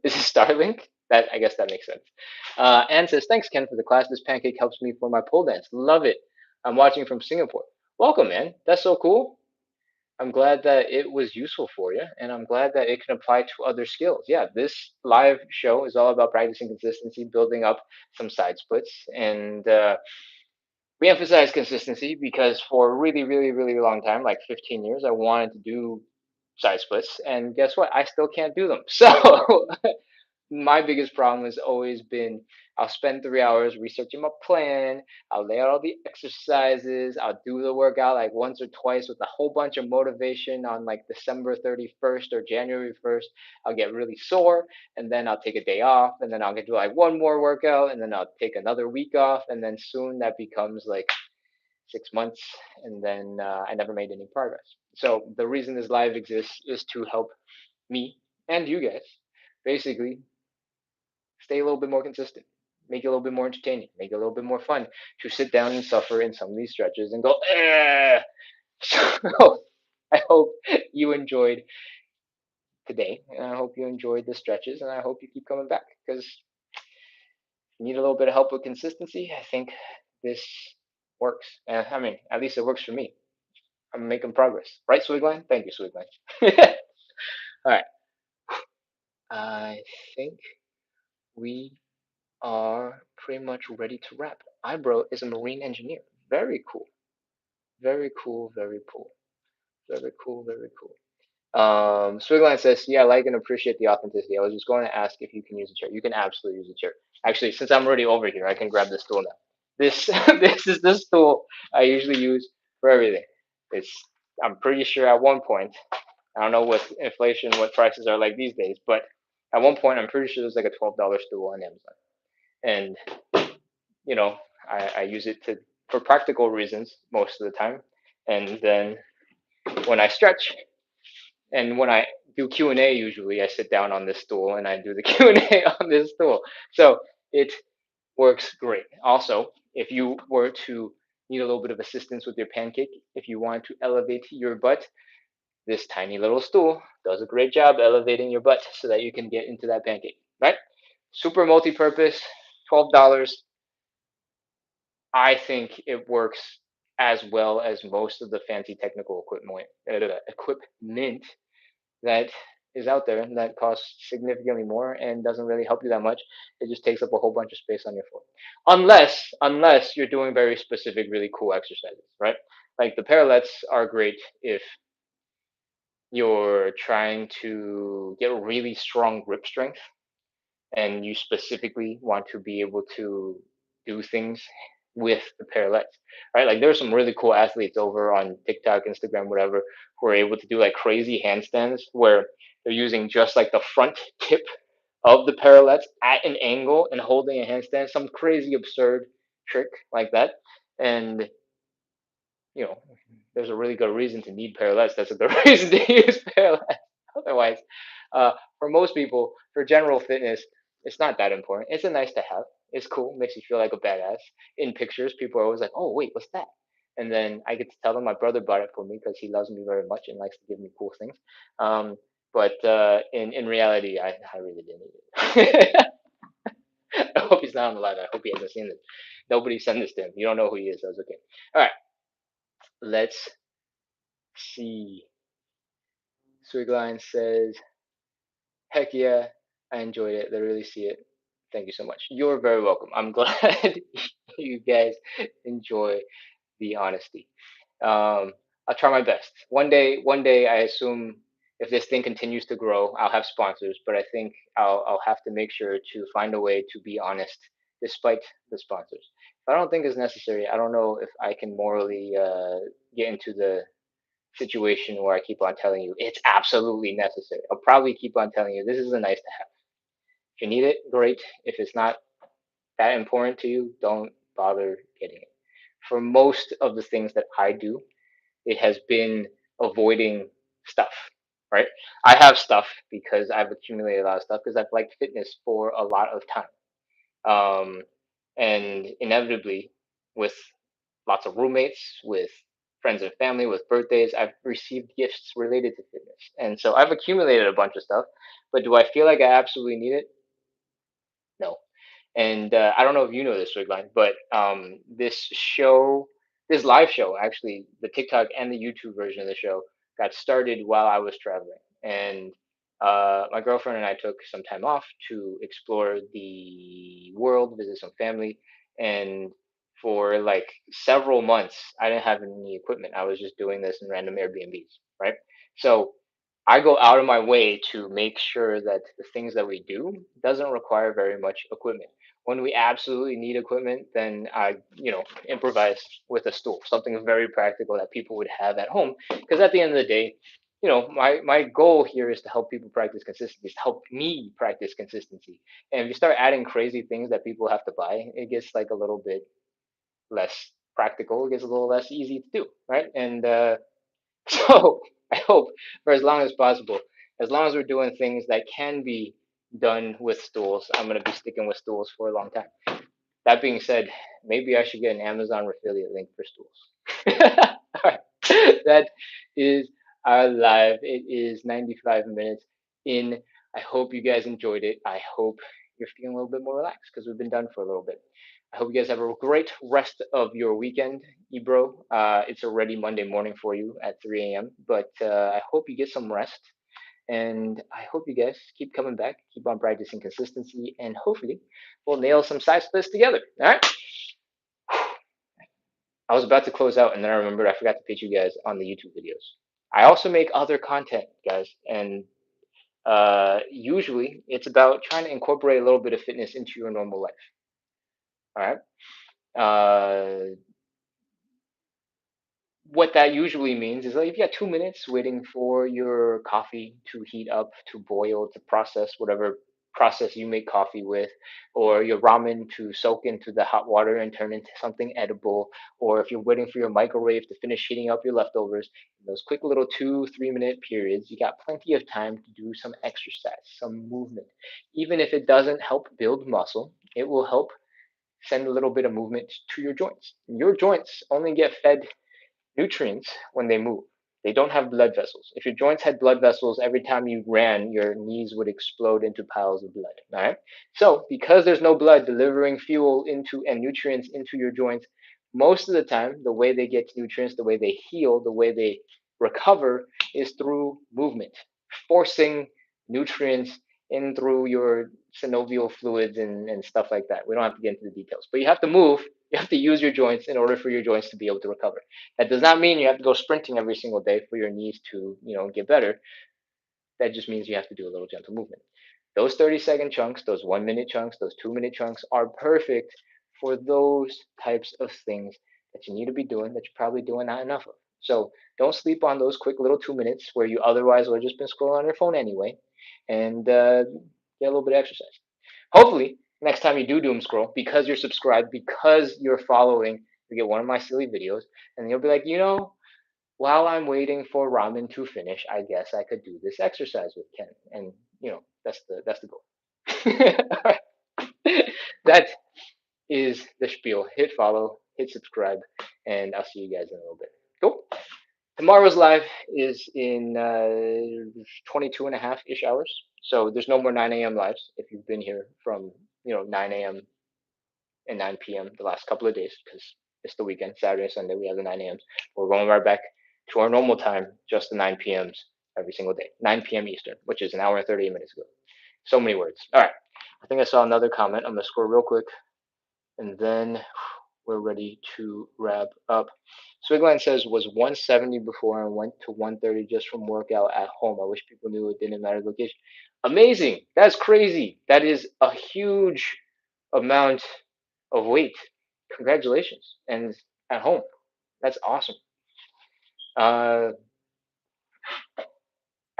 is it Starlink? That I guess that makes sense. Anne says, thanks, Ken, for the class. This pancake helps me for my pole dance. Love it. I'm watching from Singapore. Welcome, man. That's so cool. I'm glad that it was useful for you, and I'm glad that it can apply to other skills. Yeah, this live show is all about practicing consistency, building up some side splits, and we emphasize consistency because for a really, really, really long time, like 15 years, I wanted to do side splits, and guess what? I still can't do them. So my biggest problem has always been I'll spend 3 hours researching my plan. I'll lay out all the exercises. I'll do the workout like once or twice with a whole bunch of motivation on like December 31st or January 1st. I'll get really sore and then I'll take a day off and then I'll get to like one more workout and then I'll take another week off and then soon that becomes like 6 months and then I never made any progress. So the reason this live exists is to help me and you guys basically stay a little bit more consistent, make it a little bit more entertaining, make it a little bit more fun to sit down and suffer in some of these stretches and go, eh. So I hope you enjoyed today, and I hope you enjoyed the stretches, and I hope you keep coming back because you need a little bit of help with consistency. I think this works. I mean, at least it works for me. I'm making progress. Right, Swigline? Thank you, Swigline. All right. I think we are pretty much ready to wrap. Eyebrow is a marine engineer. Very cool. Very cool. Very cool. Very cool. Very cool. Swigline says, yeah, I like and appreciate the authenticity. I was just going to ask if you can use a chair. You can absolutely use a chair. Actually, since I'm already over here, I can grab this stool now. This this is the stool I usually use for everything. It's I'm pretty sure at one point, I don't know what inflation, what prices are like these days, but at one point I'm pretty sure there's like a $12 stool on Amazon. And you know, I use it to for practical reasons most of the time. And then when I stretch and when I do Q&A, usually I sit down on this stool and I do the Q&A on this stool. So it works great. Also, If you were to need a little bit of assistance with your pancake, if you want to elevate your butt, this tiny little stool does a great job elevating your butt so that you can get into that pancake, right? Super multi-purpose, $12. I think it works as well as most of the fancy technical equipment that is out there that costs significantly more and doesn't really help you that much. It just takes up a whole bunch of space on your floor. Unless you're doing very specific, really cool exercises, right? Like the parallettes are great if you're trying to get really strong grip strength and you specifically want to be able to do things with the parallettes, right? Like there's some really cool athletes over on TikTok, Instagram, whatever, who are able to do like crazy handstands where they're using just like the front tip of the parallettes at an angle and holding a handstand, some crazy absurd trick like that. And you know, there's a really good reason to need parallettes. That's a good reason to use parallettes. Otherwise, for most people, for general fitness, it's not that important. It's a nice to have. It's cool. Makes you feel like a badass. In pictures, people are always like, "Oh, wait, what's that?" And then I get to tell them my brother bought it for me because he loves me very much and likes to give me cool things. Um, but in reality, I really didn't need it. I hope he's not on the live. I hope he hasn't seen this. Nobody send this to him. You don't know who he is. That's okay. All right, let's see. Swigline says, "Heck yeah, I enjoyed it. Literally see it. Thank you so much. You're very welcome. I'm glad you guys enjoy the honesty. I'll try my best. One day, I assume if this thing continues to grow, I'll have sponsors. But I think I'll have to make sure to find a way to be honest despite the sponsors. If I don't think it's necessary, I don't know if I can morally get into the situation where I keep on telling you it's absolutely necessary. I'll probably keep on telling you this is a nice to have. If you need it, great. If it's not that important to you, don't bother getting it. For most of the things that I do, it has been avoiding stuff, right? I have stuff because I've accumulated a lot of stuff because I've liked fitness for a lot of time. Um, and inevitably, with lots of roommates, with friends and family, with birthdays, I've received gifts related to fitness. And so I've accumulated a bunch of stuff, but do I feel like I absolutely need it? No. And I don't know if you know this, Wigline, but this live show, actually, the TikTok and the YouTube version of the show got started while I was traveling. And my girlfriend and I took some time off to explore the world, visit some family. And for like several months, I didn't have any equipment. I was just doing this in random Airbnbs, right? So I go out of my way to make sure that the things that we do doesn't require very much equipment. When we absolutely need equipment, then I, improvise with a stool, something very practical that people would have at home. Because at the end of the day, my goal here is to help people practice consistency, is to help me practice consistency. And if you start adding crazy things that people have to buy, it gets like a little bit less practical. It gets a little less easy to do, right? And so I hope for as long as possible, as long as we're doing things that can be done with stools, I'm going to be sticking with stools for a long time. That being said, maybe I should get an Amazon affiliate link for stools. All right. That is our live. It is 95 minutes in. I hope you guys enjoyed it. I hope you're feeling a little bit more relaxed because we've been done for a little bit. I hope you guys have a great rest of your weekend, Ebro. It's already Monday morning for you at 3 a.m., but I hope you get some rest. And I hope you guys keep coming back, keep on practicing consistency, and hopefully we'll nail some side splits together. All right. I was about to close out, and then I remembered I forgot to pitch you guys on the YouTube videos. I also make other content, guys, and usually it's about trying to incorporate a little bit of fitness into your normal life. All right. Uh, what that usually means is like if you got 2 minutes waiting for your coffee to heat up, to boil, to process whatever process you make coffee with, or your ramen to soak into the hot water and turn into something edible, or if you're waiting for your microwave to finish heating up your leftovers, in those quick little 2, 3 minute periods, you got plenty of time to do some exercise, some movement. Even if it doesn't help build muscle, it will help send a little bit of movement to your joints. Your joints only get fed nutrients when they move. They don't have blood vessels. If your joints had blood vessels, every time you ran, your knees would explode into piles of blood. All right. So because there's no blood delivering fuel into and nutrients into your joints, most of the time, the way they get nutrients, the way they heal, the way they recover is through movement, forcing nutrients in through your synovial fluids and stuff like that. We don't have to get into the details, but you have to move. You have to use your joints in order for your joints to be able to recover. That does not mean you have to go sprinting every single day for your knees to, get better. That just means you have to do a little gentle movement. Those 30-second chunks, those 1 minute chunks, those 2 minute chunks are perfect for those types of things that you need to be doing that you're probably doing not enough of. So don't sleep on those quick little 2 minutes where you otherwise would have just been scrolling on your phone anyway, and get a little bit of exercise. Hopefully, next time you do doom scroll, because you're subscribed, because you're following, you get one of my silly videos, and you'll be like, while I'm waiting for ramen to finish, I guess I could do this exercise with Ken, and that's the goal. That is the spiel. Hit follow, hit subscribe, and I'll see you guys in a little bit. Cool. Tomorrow's live is in 22 and a half ish hours. So there's no more 9 a.m. lives if you've been here from 9 a.m. and 9 p.m. the last couple of days because it's the weekend. Saturday and Sunday we have the 9 a.m.s. We're going right back to our normal time, just the 9 p.m.s every single day, 9 p.m. Eastern, which is an hour and 38 minutes ago. So many words. All right. I think I saw another comment. I'm gonna scroll real quick, and then we're ready to wrap up. Swigline says was 170 before and went to 130 just from workout at home. I wish people knew it didn't matter the location. Amazing. That's crazy. That is a huge amount of weight. Congratulations. And at home. That's awesome. Uh,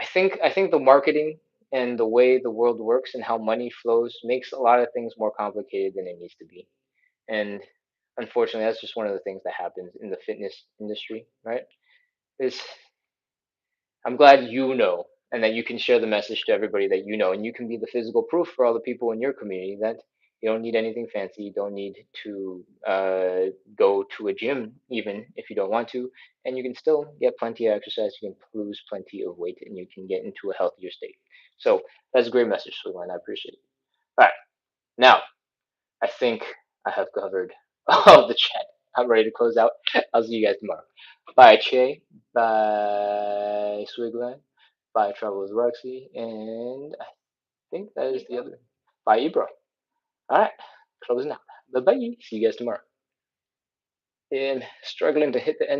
I think the marketing and the way the world works and how money flows makes a lot of things more complicated than it needs to be. And unfortunately, that's just one of the things that happens in the fitness industry, right? Is I'm glad you know and that you can share the message to everybody that you know, and you can be the physical proof for all the people in your community that you don't need anything fancy. You don't need to go to a gym, even if you don't want to, and you can still get plenty of exercise. You can lose plenty of weight, and you can get into a healthier state. So that's a great message, Sweetline. I appreciate it. All right, now I think I have covered all of the chat. I'm ready to close out. I'll see you guys tomorrow. Bye, Che. Bye, Swigline. Bye, Travel with Roxy. And I think that is the other. Bye, Ibro. All right, closing out. Bye bye. See you guys tomorrow. And struggling to hit the end.